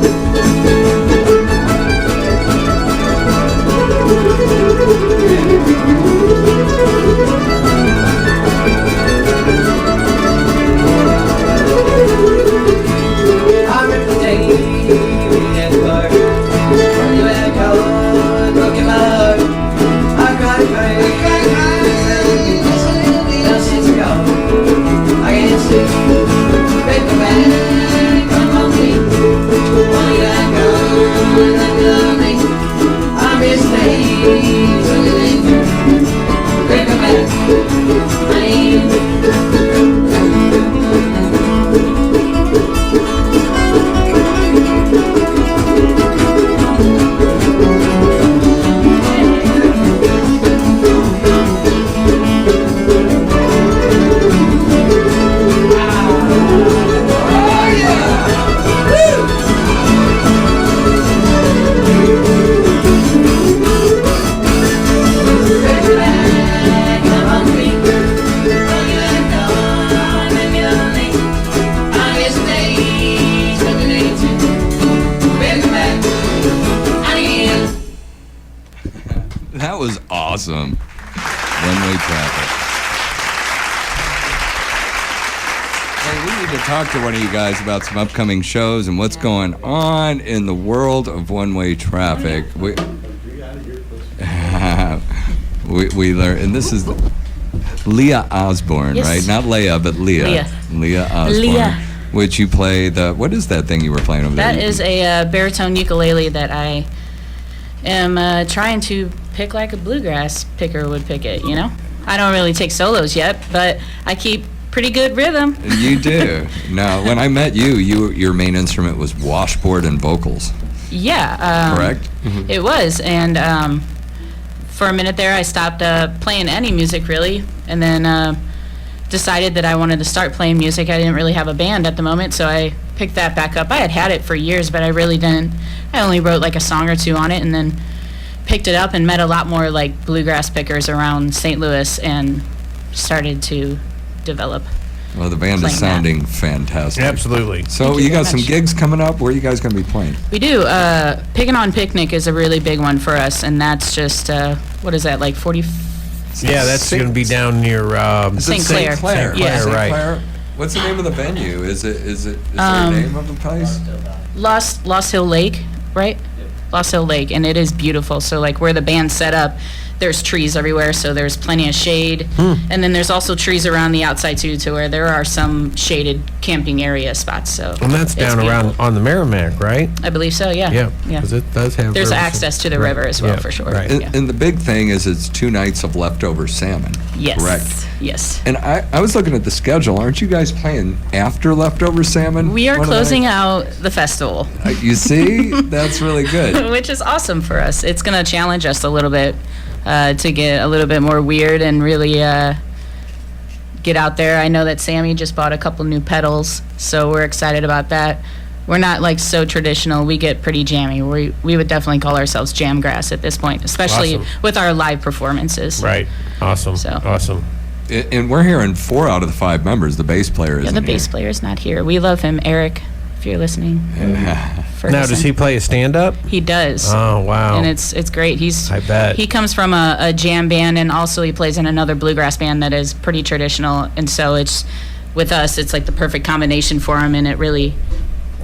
S2: That was awesome. One-Way Traffic. Hey, we need to talk to one of you guys about some upcoming shows and what's going on in the world of One-Way Traffic. We learned, and this is Leah Osborne,
S5: Yes.
S2: right? Not Leia, but Leah. Leah Osborne.
S5: Leah.
S2: Which you play what is that thing you were playing over there?
S5: That is a baritone ukulele that I am trying to pick like a bluegrass picker would pick it, you know? I don't really take solos yet, but I keep pretty good rhythm.
S2: You do. Now, when I met you, your main instrument was washboard and vocals.
S5: Yeah.
S2: Correct?
S5: It was, and for a minute there I stopped playing any music really, and then decided that I wanted to start playing music. I didn't really have a band at the moment, so I picked that back up. I had it for years, but I really didn't. I only wrote like a song or two on it, and then picked it up and met a lot more like bluegrass pickers around St. Louis and started to develop.
S2: Well, the band is sounding fantastic.
S3: Absolutely.
S2: So
S5: Thank you
S2: you got
S5: very
S2: some
S5: much.
S2: gigs coming up. Where are you guys going to be playing?
S5: We do. Pickin' on Picnic is a really big one for us, and that's just, what is that, like 40?
S3: Yeah, that's going to be down near
S5: St. Clair.
S3: St. Clair,
S5: Yeah.
S2: St.
S3: right.
S2: Clair? What's the name of the venue? Is there a name of the place?
S5: Lost Hill Lake, right? Lost Hill Lake, and it is beautiful. So like where the band's set up, there's trees everywhere, so there's plenty of shade. And then there's also trees around the outside too, to where there are some shaded camping area spots. So
S3: And that's
S5: it's
S3: down
S5: beautiful.
S3: around on the Merrimack, right?
S5: I believe so. Yeah.
S3: Yeah,
S5: Yeah.
S3: 'cause it does have
S5: There's
S3: rivers.
S5: access to the river as well, for sure.
S3: Right.
S5: Yeah.
S2: And the big thing is it's 2 nights of leftover salmon.
S5: Yes.
S2: Correct.
S5: Yes.
S2: And I was looking at the schedule. Aren't you guys playing after leftover salmon?
S5: We are
S2: one of the
S5: closing
S2: nights?
S5: out the festival.
S2: You see? That's really good.
S5: Which is awesome for us. It's going to challenge us a little bit to get a little bit more weird and really get out there. I know that Sammy just bought a couple new pedals, so we're excited about that. We're not like so traditional. We get pretty jammy. We would definitely call ourselves Jamgrass at this point, especially
S3: Awesome.
S5: with our live performances.
S3: Right. Awesome. Awesome.
S2: And we're hearing 4 out of the 5 members. The bass player
S5: Yeah,
S2: isn't
S5: the bass
S2: here.
S5: player's not here. We love him, Eric, if you're listening.
S3: Now, does he play a stand-up?
S5: He does.
S3: Oh, wow.
S5: And it's great.
S3: I bet.
S5: He comes from a jam band, and also he plays in another bluegrass band that is pretty traditional. And so it's with us, it's like the perfect combination for him, and it really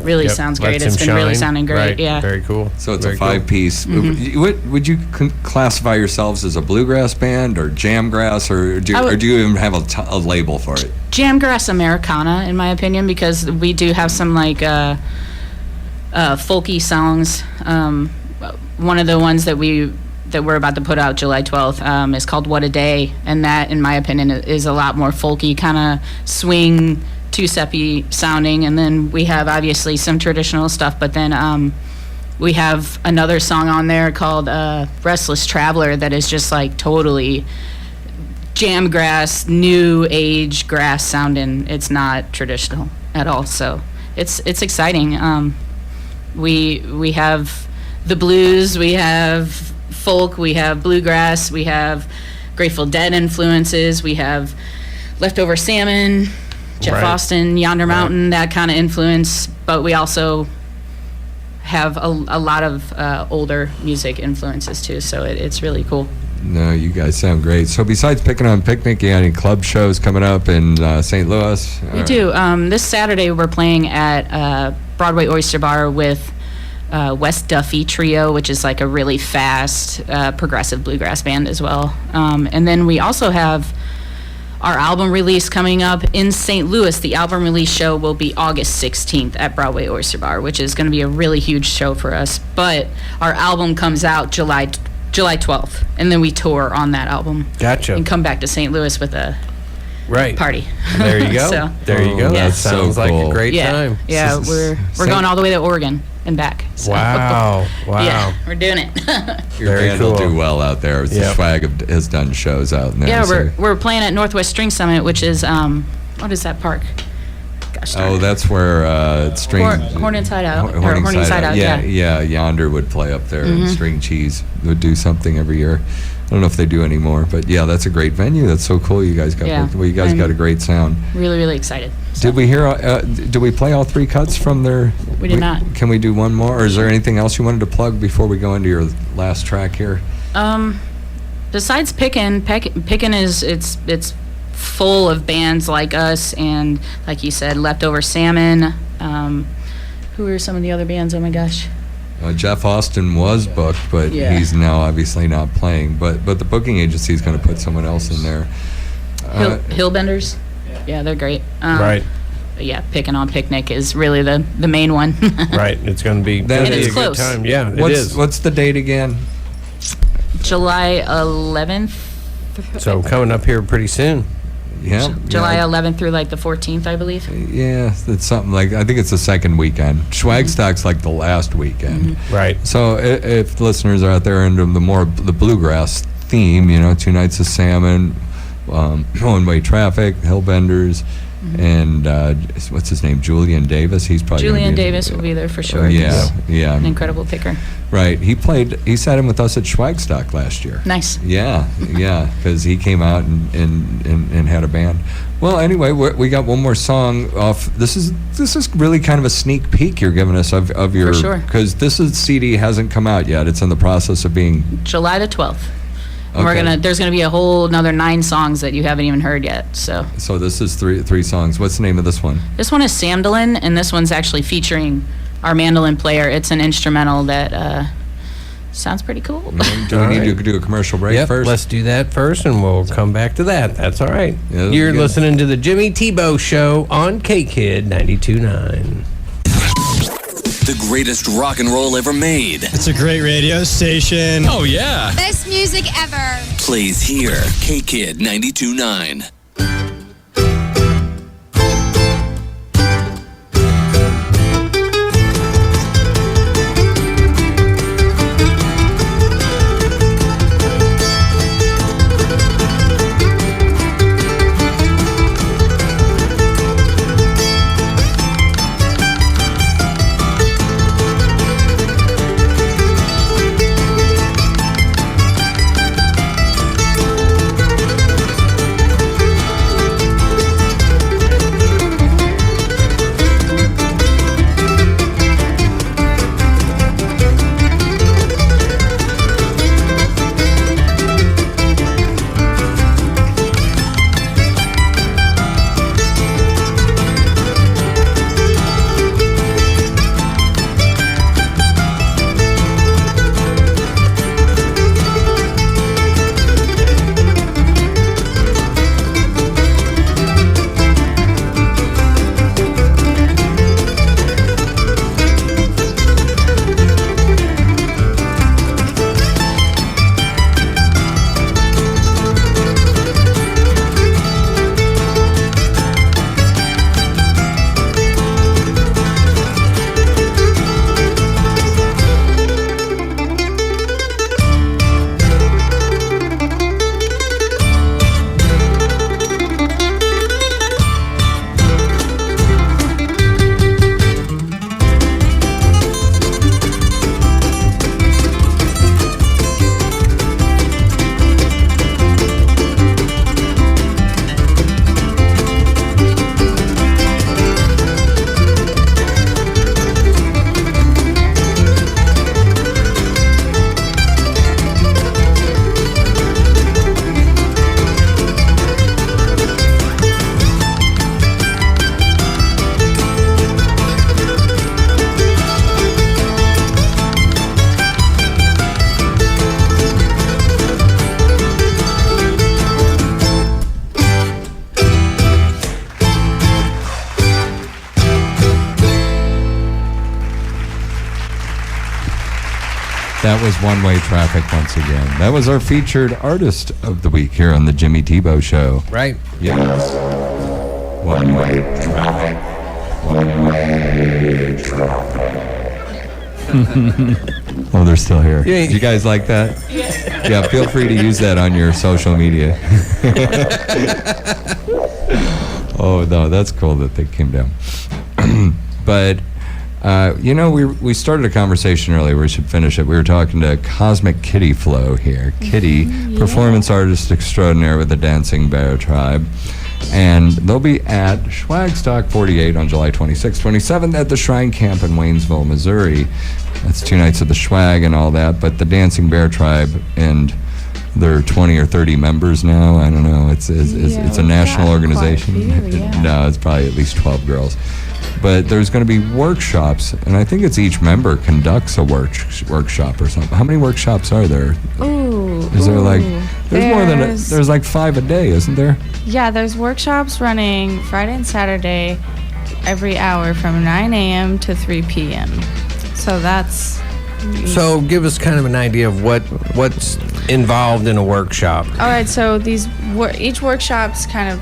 S3: Yep,
S5: sounds great.
S3: lets
S5: It's
S3: him
S5: been really
S3: shine.
S5: sounding great.
S3: Right.
S5: Yeah.
S3: Very cool.
S2: So it's
S3: Very
S2: a
S3: cool.
S2: 5-piece.
S5: Mhm.
S2: Would you classify yourselves as a bluegrass band or jamgrass, or do you even have a label for it?
S5: Jamgrass Americana, in my opinion, because we do have some like folky songs. One of the ones that we're about to put out July 12th is called What a Day, and that, in my opinion, is a lot more folky, kind of swing, two-steppy sounding. And then we have obviously some traditional stuff, but then we have another song on there called Restless Traveler that is just like totally jamgrass, new age grass sounding. It's not traditional at all, so it's exciting. We have the blues, we have folk, we have bluegrass, we have Grateful Dead influences, we have Leftover Salmon, Jeff
S3: Right.
S5: Austin, Yonder Mountain, that kind of influence, but we also have a lot of older music influences too, so it's really cool.
S2: No, you guys sound great. So besides Picking on Picnic, you got any club shows coming up in St. Louis?
S5: We do. This Saturday we're playing at Broadway Oyster Bar with West Duffy Trio, which is like a really fast progressive bluegrass band as well. And then we also have our album release coming up in St. Louis. The album release show will be August 16th at Broadway Oyster Bar, which is going to be a really huge show for us. But our album comes out July 12th, and then we tour on that album.
S3: Gotcha.
S5: And come back to St. Louis with a party.
S3: There you go.
S5: So,
S3: There you go.
S5: Yeah.
S3: That sounds like a great
S5: yeah.
S3: time.
S5: Yeah, we're going all the way to Oregon and back. So.
S3: Wow. Wow.
S5: Yeah, we're doing it.
S2: Your
S3: Very
S2: band will
S3: cool.
S2: do well out there. The
S3: Yep.
S2: Swag has done shows out in there.
S5: Yeah,
S2: so-
S5: we're playing at Northwest String Summit, which is what is that park? Gosh darn
S2: Oh,
S5: it.
S2: that's where String...
S5: Horn Inside Out.
S2: Horn
S5: Or Horn Inside Out, yeah.
S2: Yeah, Yonder would play up there, and
S5: Mhm.
S2: String Cheese would do something every year. I don't know if they do anymore, but yeah, that's a great venue. That's so cool. You guys got
S5: Yeah,
S2: well, you guys
S5: I'm
S2: got a great sound.
S5: Really, really excited.
S2: Did we hear? Did we play all 3 cuts from their?
S5: We did not.
S2: Can we do one more, or is there anything else you wanted to plug before we go into your last track here?
S5: Besides Pickin' is it's full of bands like us, and like you said, Leftover Salmon. Who are some of the other bands? Oh my gosh.
S2: Jeff Austin was booked, but
S5: Yeah.
S2: he's now obviously not playing. But the booking agency is going to put someone else in there.
S5: Hillbenders. Yeah, they're great.
S3: Right.
S5: But yeah, Pickin' on Picnic is really the main one.
S3: Right. It's going to be,
S2: That
S3: gonna be
S5: is
S3: a
S5: close.
S3: good time. Yeah, it
S2: What's
S3: is.
S2: what's the date again?
S5: July 11th.
S3: So coming up here pretty soon.
S2: Yeah.
S5: July
S2: yeah.
S5: 11th through like the 14th, I believe.
S2: Yeah, it's something like, I think it's the second weekend. Swagstock's like the last weekend.
S3: Right.
S2: So if listeners are out there into the bluegrass theme, 2 nights of salmon, one-way traffic, Hillbenders, and what's his name, Julian Davis. He's probably gonna
S5: Julian
S2: be-
S5: Davis will be there for sure.
S2: Yeah, yeah.
S5: An incredible picker.
S2: Right. He sat in with us at Schwagstock last year.
S5: Nice.
S2: Yeah, because he came out and had a band. Well, anyway, we got one more song off. This is really kind of a sneak peek you're giving us of your.
S5: For sure.
S2: Because this CD hasn't come out yet. It's in the process of being.
S5: July the 12th. And
S2: Okay.
S5: there's gonna be a whole another 9 songs that you haven't even heard yet. So
S2: So this is three songs. What's the name of this one?
S5: this one is Samdalin, and this one's actually featuring our mandolin player. It's an instrumental that Sounds pretty cool.
S2: Do we need to do a commercial break first?
S3: Let's do that first, and we'll come back to that. That's all right.
S2: Yeah,
S3: You're
S2: good.
S3: listening to the Jimmy Tebeau Show on K-Kid 92.9.
S16: The greatest rock and roll ever made.
S15: It's a great radio station.
S16: Oh, yeah.
S21: Best music ever.
S16: Plays here. K-Kid 92.9.
S2: That was One-Way Traffic once again. That was our featured artist of the week here on the Jimmy Tebeau Show.
S3: Right.
S2: Yeah. One-Way Traffic. One-Way Traffic. Oh, they're still here.
S3: Yeah.
S2: Did you guys like that? Yeah, feel free to use that on your social media. Oh, no, that's cool that they came down. But... we started a conversation earlier. We should finish it. We were talking to Cosmic Kitty Flow here. Kitty, performance artist extraordinaire with the Dancing Bear Tribe. And they'll be at Schwagstock 48 on July 26th, 27th at the Shrine Camp in Waynesville, Missouri. That's 2 nights of the Schwag and all that. But the Dancing Bear Tribe, and there are 20 or 30 members now. I don't know. It's a national organization. No, it's probably at least 12 girls. But there's going to be workshops, and I think it's each member conducts a workshop or something. How many workshops are there? Is there like there's like 5 a day, isn't there?
S4: Yeah, there's workshops running Friday and Saturday every hour from 9 a.m. to 3 p.m. So that's...
S3: So give us kind of an idea of what's involved in a workshop.
S4: All right, so each workshop's kind of,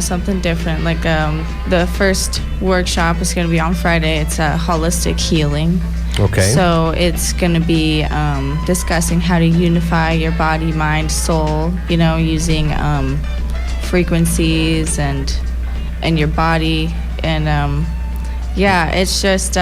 S4: something different. Like the first workshop is going to be on Friday. It's holistic healing.
S3: Okay.
S4: So it's going to be discussing how to unify your body, mind, soul, using frequencies and your body. And it's just...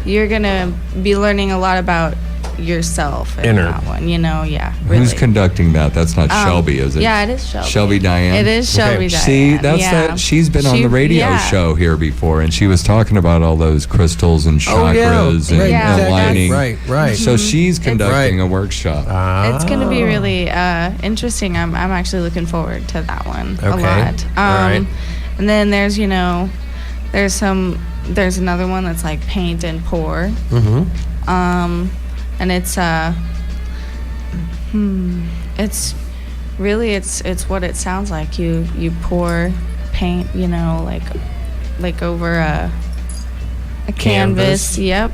S4: you're going to be learning a lot about yourself in that one, really.
S2: Who's conducting that? That's not Shelby, is it?
S4: Yeah, it is Shelby.
S2: Shelby Diane?
S4: It is Shelby Diane.
S2: See, that's that. She's been on the radio show here before, and she was talking about all those crystals and chakras and aligning.
S3: Right.
S2: So she's conducting a workshop.
S4: It's going to be really interesting. I'm actually looking forward to that one a lot.
S3: All right.
S4: And then there's there's another one that's like paint and pour.
S3: Mm-hmm.
S4: and it's really it's what it sounds like. You pour paint, like over a canvas. Yep.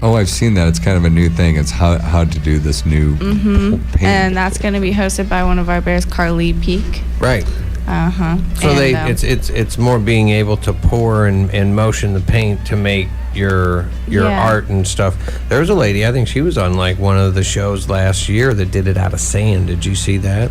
S2: Oh, I've seen that. It's kind of a new thing. It's how to do this new paint.
S4: And that's going to be hosted by one of our bears, Carly Peak.
S3: Right. So it's more being able to pour and motion the paint to make your art and stuff. There was a lady, I think she was on like one of the shows last year that did it out of sand. Did you see that?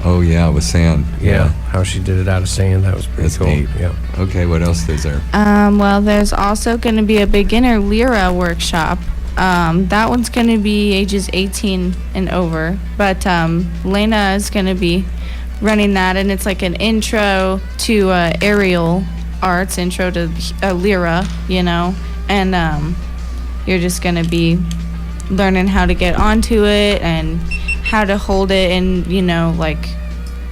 S2: Oh yeah, with sand.
S3: Yeah, how she did it out of sand. That was pretty cool.
S2: Neat.
S3: Yeah.
S2: Okay, what else is there?
S4: Well, there's also going to be a beginner lyra workshop. That one's going to be ages 18 and over, but Lena is going to be running that, and it's like an intro to aerial arts, intro to lyra, and you're just going to be learning how to get onto it and how to hold it in, like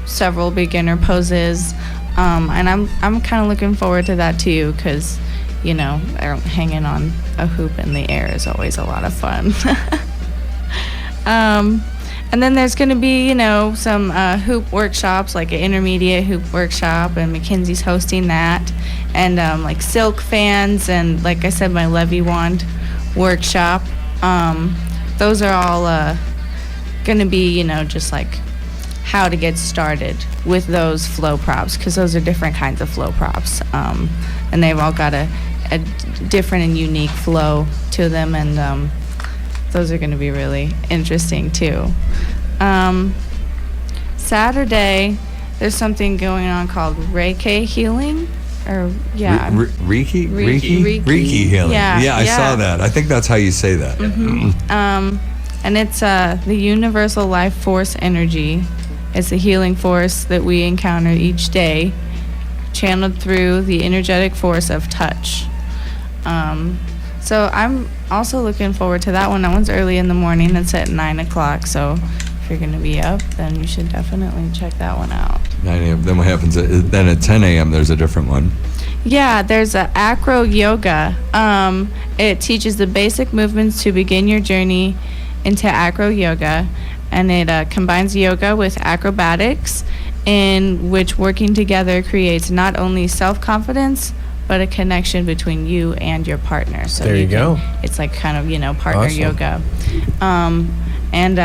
S4: several beginner poses, and I'm kind of looking forward to that too, because hanging on a hoop in the air is always a lot of fun. And then there's going to be, some hoop workshops, like an intermediate hoop workshop, and Mackenzie's hosting that, and like silk fans, and like I said, my levy wand workshop. Those are all going to be, just like how to get started with those flow props, because those are different kinds of flow props, and they've all got a different and unique flow to them, and those are going to be really interesting too. Saturday, there's something going on called Reiki healing, or
S2: Reiki healing.
S4: Yeah,
S2: I saw that. I think that's how you say that.
S4: And it's the universal life force energy. It's the healing force that we encounter each day, channeled through the energetic force of touch. So I'm also looking forward to that one. That one's early in the morning. It's at 9 o'clock. So if you're going to be up, then you should definitely check that one out.
S2: 9 a.m. Then what happens? Then at 10 a.m. there's a different one.
S4: Yeah, there's a acro yoga. It teaches the basic movements to begin your journey into acro yoga, and it combines yoga with acrobatics, in which working together creates not only self-confidence, but a connection between you and your partner. So
S3: there you go.
S4: It's like kind of, partner
S3: Awesome.
S4: yoga. And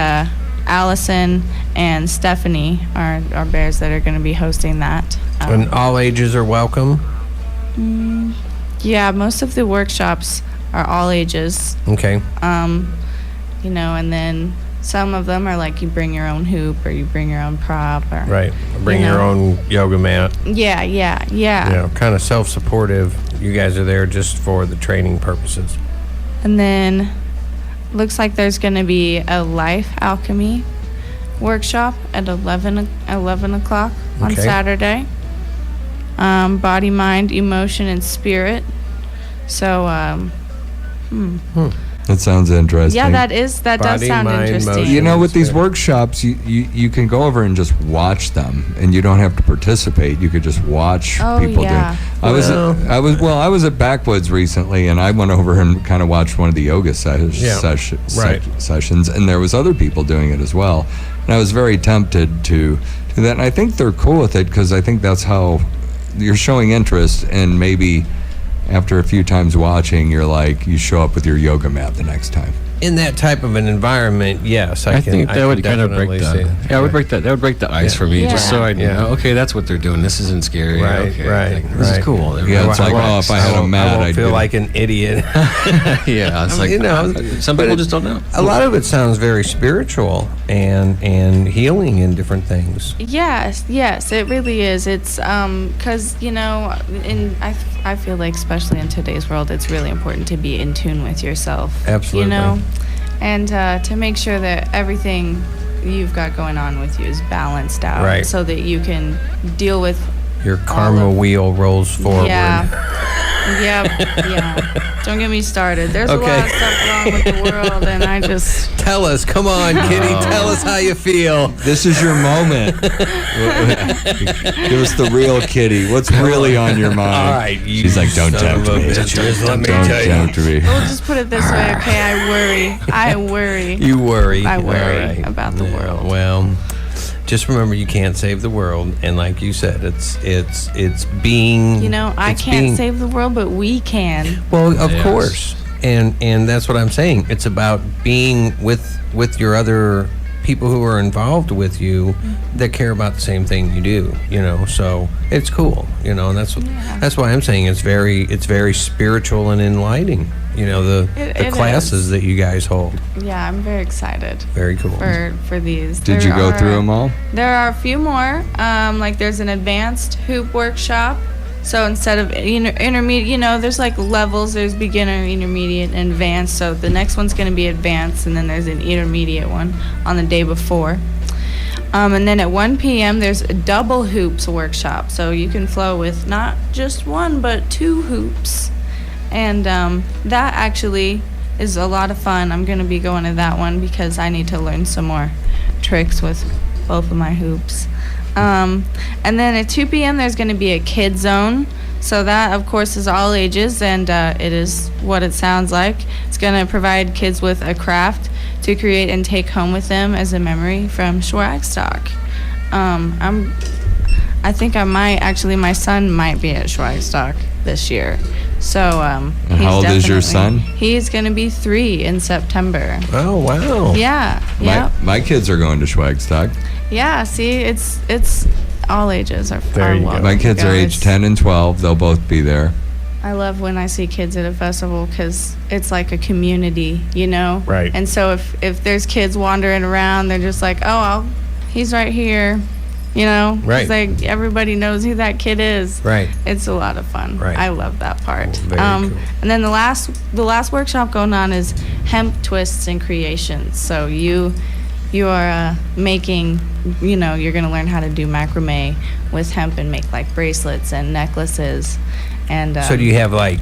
S4: Allison and Stephanie are bears that are going to be hosting that.
S3: And all ages are welcome?
S4: Yeah, most of the workshops are all ages.
S3: Okay.
S4: And then some of them are like you bring your own hoop or you bring your own prop. Or,
S3: Right. Bring your own yoga mat.
S4: Yeah.
S3: Kind of self-supportive. You guys are there just for the training purposes.
S4: And then looks like there's going to be a life alchemy workshop at 11 o'clock on
S3: Okay.
S4: Saturday. Body, mind, emotion, and spirit. So,
S2: That sounds interesting.
S4: yeah, that does
S3: Body,
S4: sound
S3: mind,
S4: interesting.
S3: motion.
S2: You know, with these workshops, you can go over and just watch them, and you don't have to participate. You could just watch people
S4: yeah.
S2: do. I was at Backwoods recently, and I went over and kind of watched one of the yoga sessions, and there was other people doing it as well. And I was very tempted to do that, and I think they're cool with it because I think that's how you're showing interest, and maybe after a few times watching, you show up with your yoga mat the next time.
S3: In that type of an environment, yes,
S14: I think that would kind of break
S3: definitely see
S14: that would break the ice for me, just so I know.
S3: Yeah.
S14: Okay, that's what they're doing. This isn't scary.
S3: Right,
S14: okay,
S3: right,
S14: this is
S3: right.
S14: cool.
S2: Yeah, it's like, if I had a mat,
S3: I won't
S2: I'd
S3: feel
S2: do
S3: like an idiot.
S14: Yeah, it's like some
S3: but
S14: people just don't know.
S3: A lot of it sounds very spiritual and healing in different things.
S4: Yes, it really is. It's because I feel like especially in today's world, it's really important to be in tune with yourself.
S3: Absolutely.
S4: And to make sure that everything you've got going on with you is balanced out,
S3: Right.
S4: so that you can deal with
S3: Your karma wheel rolls forward.
S4: Yeah. Yeah. Don't get me started. There's a
S3: Okay.
S4: lot of stuff wrong with the world, and I just...
S3: Tell us, come on, Kitty, tell us how you feel.
S2: This is your moment. Give us the real Kitty. What's really on your mind?
S3: All right, you
S2: She's like, don't
S3: son of
S2: tempt
S3: a
S2: me.
S3: bitch. Just let me
S2: Don't
S3: tell you.
S2: tempt me.
S4: We'll just put it this way, okay? I worry.
S3: You worry.
S4: I worry
S3: All right.
S4: about the world.
S3: Well, just remember you can't save the world, and like you said, it's being.
S4: You know, I
S3: it's
S4: can't
S3: being-
S4: save the world, but we can.
S3: Well, of
S14: Yes.
S3: course, and that's what I'm saying. It's about being with your other people who are involved with you that care about the same thing you do. You know, so it's cool. You know, and that's why I'm saying it's very spiritual and enlightening. You know, the
S4: It
S3: classes
S4: is.
S3: that you guys hold.
S4: Yeah, I'm very excited.
S3: Very cool.
S4: For these.
S2: Did you go through them all?
S4: There are a few more. Like there's an advanced hoop workshop. So instead of intermediate, you know, there's like levels. There's beginner, intermediate, and advanced. So the next one's going to be advanced, and then there's an intermediate one on the day before. And then at 1 p.m. there's a double hoops workshop. So you can flow with not just one, but 2 hoops. And that actually is a lot of fun. I'm going to be going to that one because I need to learn some more tricks with both of my hoops. And then at 2 p.m. there's going to be a kid zone. So that, of course, is all ages, and it is what it sounds like. It's going to provide kids with a craft to create and take home with them as a memory from Schwagstock. I think I might, actually, my son might be at Schwagstock this year. So,
S2: And how old is your son?
S4: He's going to be 3 in September.
S3: Oh, wow.
S4: Yeah, yeah.
S2: My kids are going to Schwagstock.
S4: Yeah, see, it's all ages are welcome.
S2: My kids are age 10 and 12. They'll both be there.
S4: I love when I see kids at a festival because it's like a community, you know?
S3: Right.
S4: And so if there's kids wandering around, they're just like, he's right here, you know?
S3: Right.
S4: It's like everybody knows who that kid is.
S3: Right.
S4: It's a lot of fun.
S3: Right.
S4: I love that part.
S3: Very cool.
S4: And then the last workshop going on is hemp twists and creations. So you are making, you know, you're going to learn how to do macrame with hemp and make like bracelets and necklaces. And
S3: So do you have like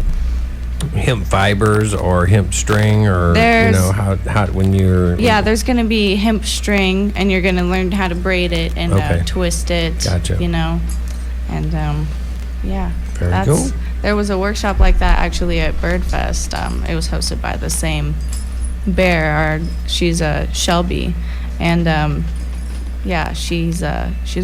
S3: hemp fibers or hemp string, or you
S4: There's-
S3: know how when you're
S4: yeah, there's going to be hemp string, and you're going to learn how to braid it and
S3: Okay.
S4: twist it.
S3: Gotcha.
S4: You know, and yeah,
S3: Very cool.
S4: There was a workshop like that actually at Birdfest. It was hosted by the same bear. She's a Shelby, and yeah, she's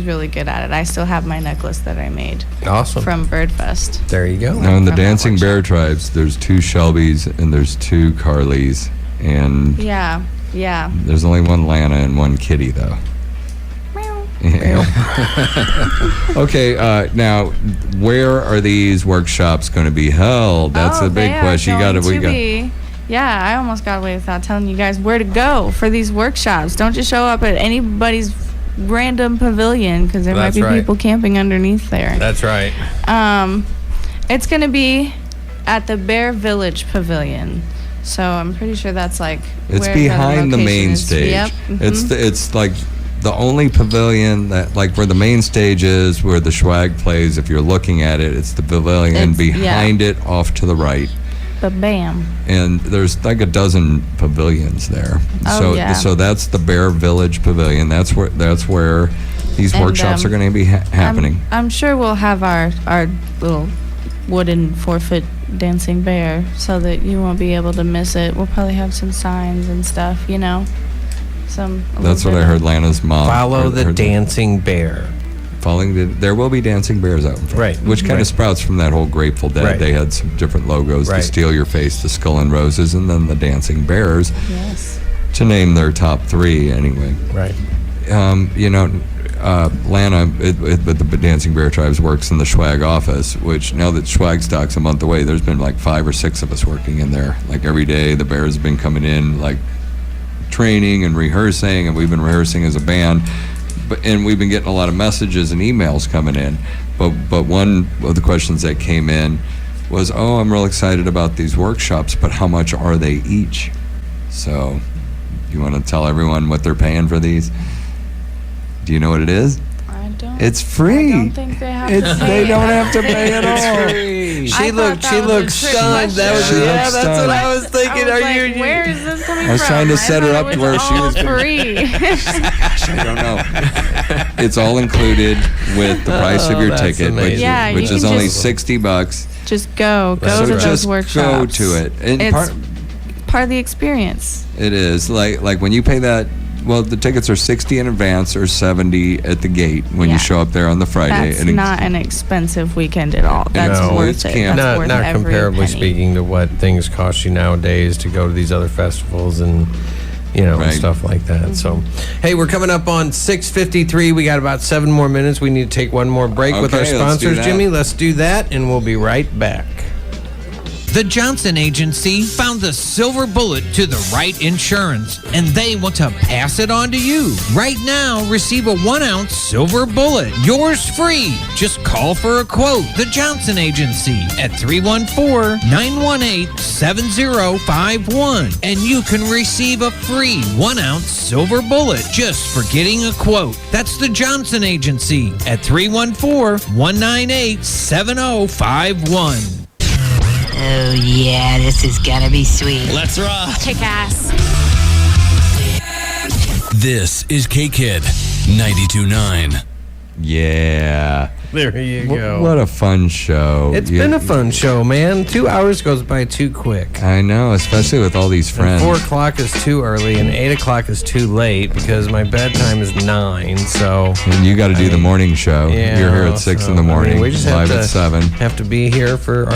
S4: really good at it. I still have my necklace that I made.
S3: Awesome.
S4: From Birdfest.
S3: There you go.
S2: Now in the
S4: From that
S2: Dancing Bear tribes, there's 2 Shelbys and there's 2 Carlys, and
S4: Yeah.
S2: there's only 1 Lana and 1 Kitty, though. Okay, now where are these workshops going to be held? That's the big
S4: They are
S2: question.
S4: going to be- Yeah, I almost got away without telling you guys where to go for these workshops. Don't just show up at anybody's random pavilion because there
S3: That's
S4: might be
S3: right.
S4: people camping underneath there.
S3: That's right.
S4: It's going to be at the Bear Village Pavilion. So I'm pretty sure that's like
S2: It's
S4: where
S2: behind the
S4: location
S2: main
S4: is.
S2: stage.
S4: Yep.
S2: It's like the only pavilion that, like, where the main stage is, where the Schwag plays. If you're looking at it, it's the pavilion.
S4: It's-
S2: Behind it, off to the right,
S4: But bam.
S2: and there's like a dozen pavilions there.
S4: Oh,
S2: so
S4: yeah.
S2: so that's the Bear Village Pavilion. That's where these
S4: And,
S2: workshops are going to be happening.
S4: I'm sure we'll have our little wooden 4-foot dancing bear so that you won't be able to miss it. We'll probably have some signs and stuff, you know.
S2: That's what I heard Lana's mom.
S3: Follow the
S2: heard
S3: dancing bear.
S2: There will be dancing bears out in front.
S3: Right.
S2: Which kind
S3: Right.
S2: of sprouts from that whole Grateful Dead.
S3: Right.
S2: They had some different logos,
S3: Right.
S2: the Steal Your Face, the Skull and Roses, and then the Dancing Bears,
S4: Yes.
S2: to name their top 3 anyway.
S3: Right.
S2: You know, Lana with the Dancing Bear Tribes works in the Schwag office, which now that Schwagstock's a month away, there's been like 5 or 6 of us working in there. Like every day, the Bears have been coming in, like training and rehearsing, and we've been rehearsing as a band. And we've been getting a lot of messages and emails coming in. But one of the questions that came in was, I'm real excited about these workshops, but how much are they each? So, you want to tell everyone what they're paying for these? Do you know what it is?
S4: I don't.
S2: It's free.
S4: I don't think they have
S2: It's-
S4: to pay.
S2: they don't have to pay at all.
S4: It's free.
S3: She
S4: I
S3: looked
S4: thought that was a trick
S3: stunned. That was
S4: question.
S3: that's what I was thinking.
S4: I was
S3: Are
S4: like,
S3: you?
S4: where is this coming from?
S2: I was trying to set her
S4: thought
S2: up
S4: it
S2: to where she
S4: all
S2: was gonna-
S4: free.
S2: I don't know. It's all included with the price of your
S3: that's
S2: ticket,
S3: amazing.
S4: Yeah,
S2: which
S4: you
S2: is
S4: can
S2: only
S4: just-
S2: $60.
S4: Just go
S2: So
S4: to those
S2: just
S4: workshops.
S2: go to it. And
S4: It's part of the experience.
S2: it is like when you pay that. Well, the tickets are 60 in advance or 70 at the gate when
S4: Yeah.
S2: you show up there on the Friday.
S4: That's
S2: And
S4: not an expensive weekend at all. That's
S3: No,
S4: worth
S2: it's
S4: it.
S2: camp.
S4: That's worth
S3: Not
S4: every
S3: comparably
S4: penny.
S3: speaking to what things cost you nowadays to go to these other festivals and and
S2: Right.
S3: stuff like that. So, hey, we're coming up on 6:53. We got about 7 more minutes. We need to take one more break with our
S2: Okay, let's do
S3: sponsors,
S2: that.
S3: Jimmy. Let's do that, and we'll be right back.
S12: The Johnson Agency found the silver bullet to the right insurance, and they want to pass it on to you. Right now, receive a 1-ounce silver bullet. Yours free. Just call for a quote. The Johnson Agency at 314-918-7051. And you can receive a free 1-ounce silver bullet just for getting a quote. That's the Johnson Agency at 314-198-7051.
S21: Oh, yeah, this is gonna be sweet.
S16: Let's rock.
S4: Kick ass.
S16: This is K-Kid 92.9.
S2: Yeah.
S3: There you go.
S2: What a fun show.
S3: It's been a fun show, man. 2 hours goes by too quick.
S2: I know, especially with all these friends.
S3: 4 o'clock is too early, and 8 o'clock is too late because my bedtime is 9. So
S2: And you got to do the morning show.
S3: yeah,
S2: You're here at 6 in the morning,
S3: we just
S2: live
S3: have
S2: at
S3: to,
S2: 7.
S3: Have to be here for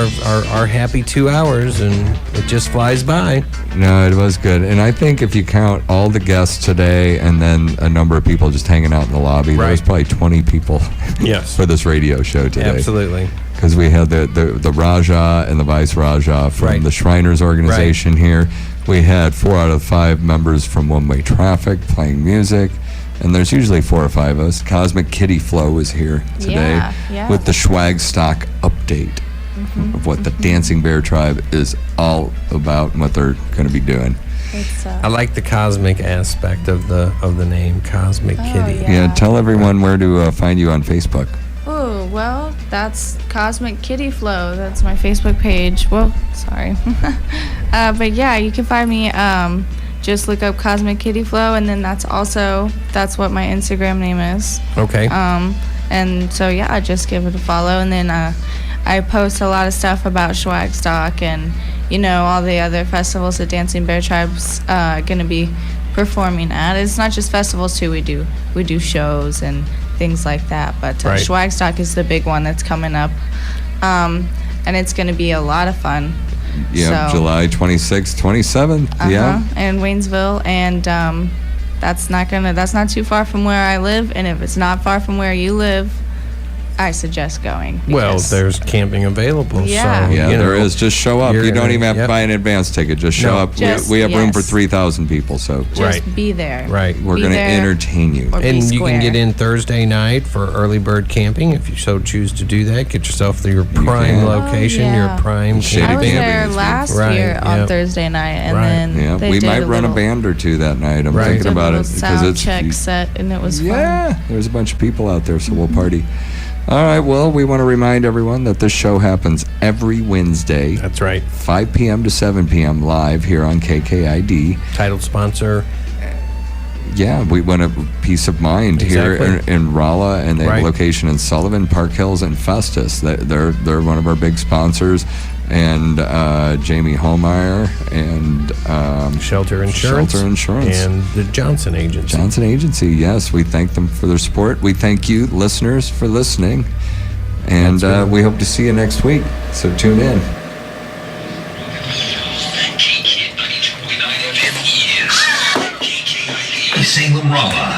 S3: our happy 2 hours, and it just flies by.
S2: No, it was good. And I think if you count all the guests today and then a number of people just hanging out in the lobby, there was probably 20 people
S3: Yes.
S2: for this radio show today.
S3: Absolutely.
S2: Because we had the Raja and the Vice Raja from the Shriners organization here. We had 4 out of 5 members from One Way Traffic playing music. And there's usually 4 or 5 of us. Cosmic Kitty Flow was here today with the Swag Stock update of what the Dancing Bear Tribe is all about and what they're going to be doing.
S3: I like the cosmic aspect of the name, Cosmic Kitty.
S2: Yeah, tell everyone where to find you on Facebook.
S4: Oh, well, that's Cosmic Kitty Flow. That's my Facebook page. Whoa, sorry. But yeah, you can find me. Just look up Cosmic Kitty Flow, and then that's what my Instagram name is.
S3: Okay.
S4: And so yeah, just give it a follow, and then I post a lot of stuff about Swagstock and all the other festivals that Dancing Bear Tribe's gonna be performing at. It's not just festivals too. We do shows and things like that. But Swagstock is the big one that's coming up, and it's gonna be a lot of fun.
S2: Yeah,
S4: So-
S2: July 26th, 27th. Yeah.
S4: in Waynesville, and that's not too far from where I live. And if it's not far from where you live, I suggest going.
S3: Well,
S4: because-
S3: there's camping available.
S4: Yeah.
S3: So,
S2: Yeah, there is. Just show up.
S3: you're
S2: You don't
S3: gonna-
S2: even have to buy an advance ticket. Just show
S3: No.
S2: up.
S4: Just-
S2: we have room for
S4: yes.
S2: 3,000 people, so
S4: just be there.
S3: Right.
S2: we're
S4: Be
S2: going to
S4: there
S2: entertain you.
S4: or be
S3: And you can
S4: square.
S3: get in Thursday night for early bird camping if you so choose to do that. Get yourself your prime
S2: can.
S3: location,
S4: Oh, yeah.
S3: your prime
S2: Shady
S4: I was
S2: camping
S4: there
S2: is
S4: last
S3: Right,
S4: year on
S3: yep.
S4: Thursday night, and
S3: Right.
S4: then
S2: Yeah,
S4: they
S2: we
S4: did
S2: might run a
S4: little-
S2: band or two that night. I'm
S3: Right.
S2: thinking
S4: did a
S2: about
S4: little
S2: it because
S4: sound
S2: it's
S4: check set, and it was
S2: yeah.
S4: fun.
S2: There's a bunch of people out there, so we'll party. All right. Well, we want to remind everyone that this show happens every Wednesday.
S3: That's right.
S2: 5 p.m. to 7 p.m. live here on KKID.
S3: Titled sponsor.
S2: Yeah, we want a peace of mind here
S3: Exactly.
S2: in Rolla, and they have
S3: Right.
S2: a location in Sullivan, Park Hills, and Festus. They're one of our big sponsors, and Jamie Holmeyer and
S3: Shelter Insurance.
S2: Shelter Insurance.
S3: And the Johnson Agency.
S2: Johnson Agency. Yes, we thank them for their support. We thank you, listeners, for listening, and we hope to see you next week. So tune in.
S22: Salem Rolla.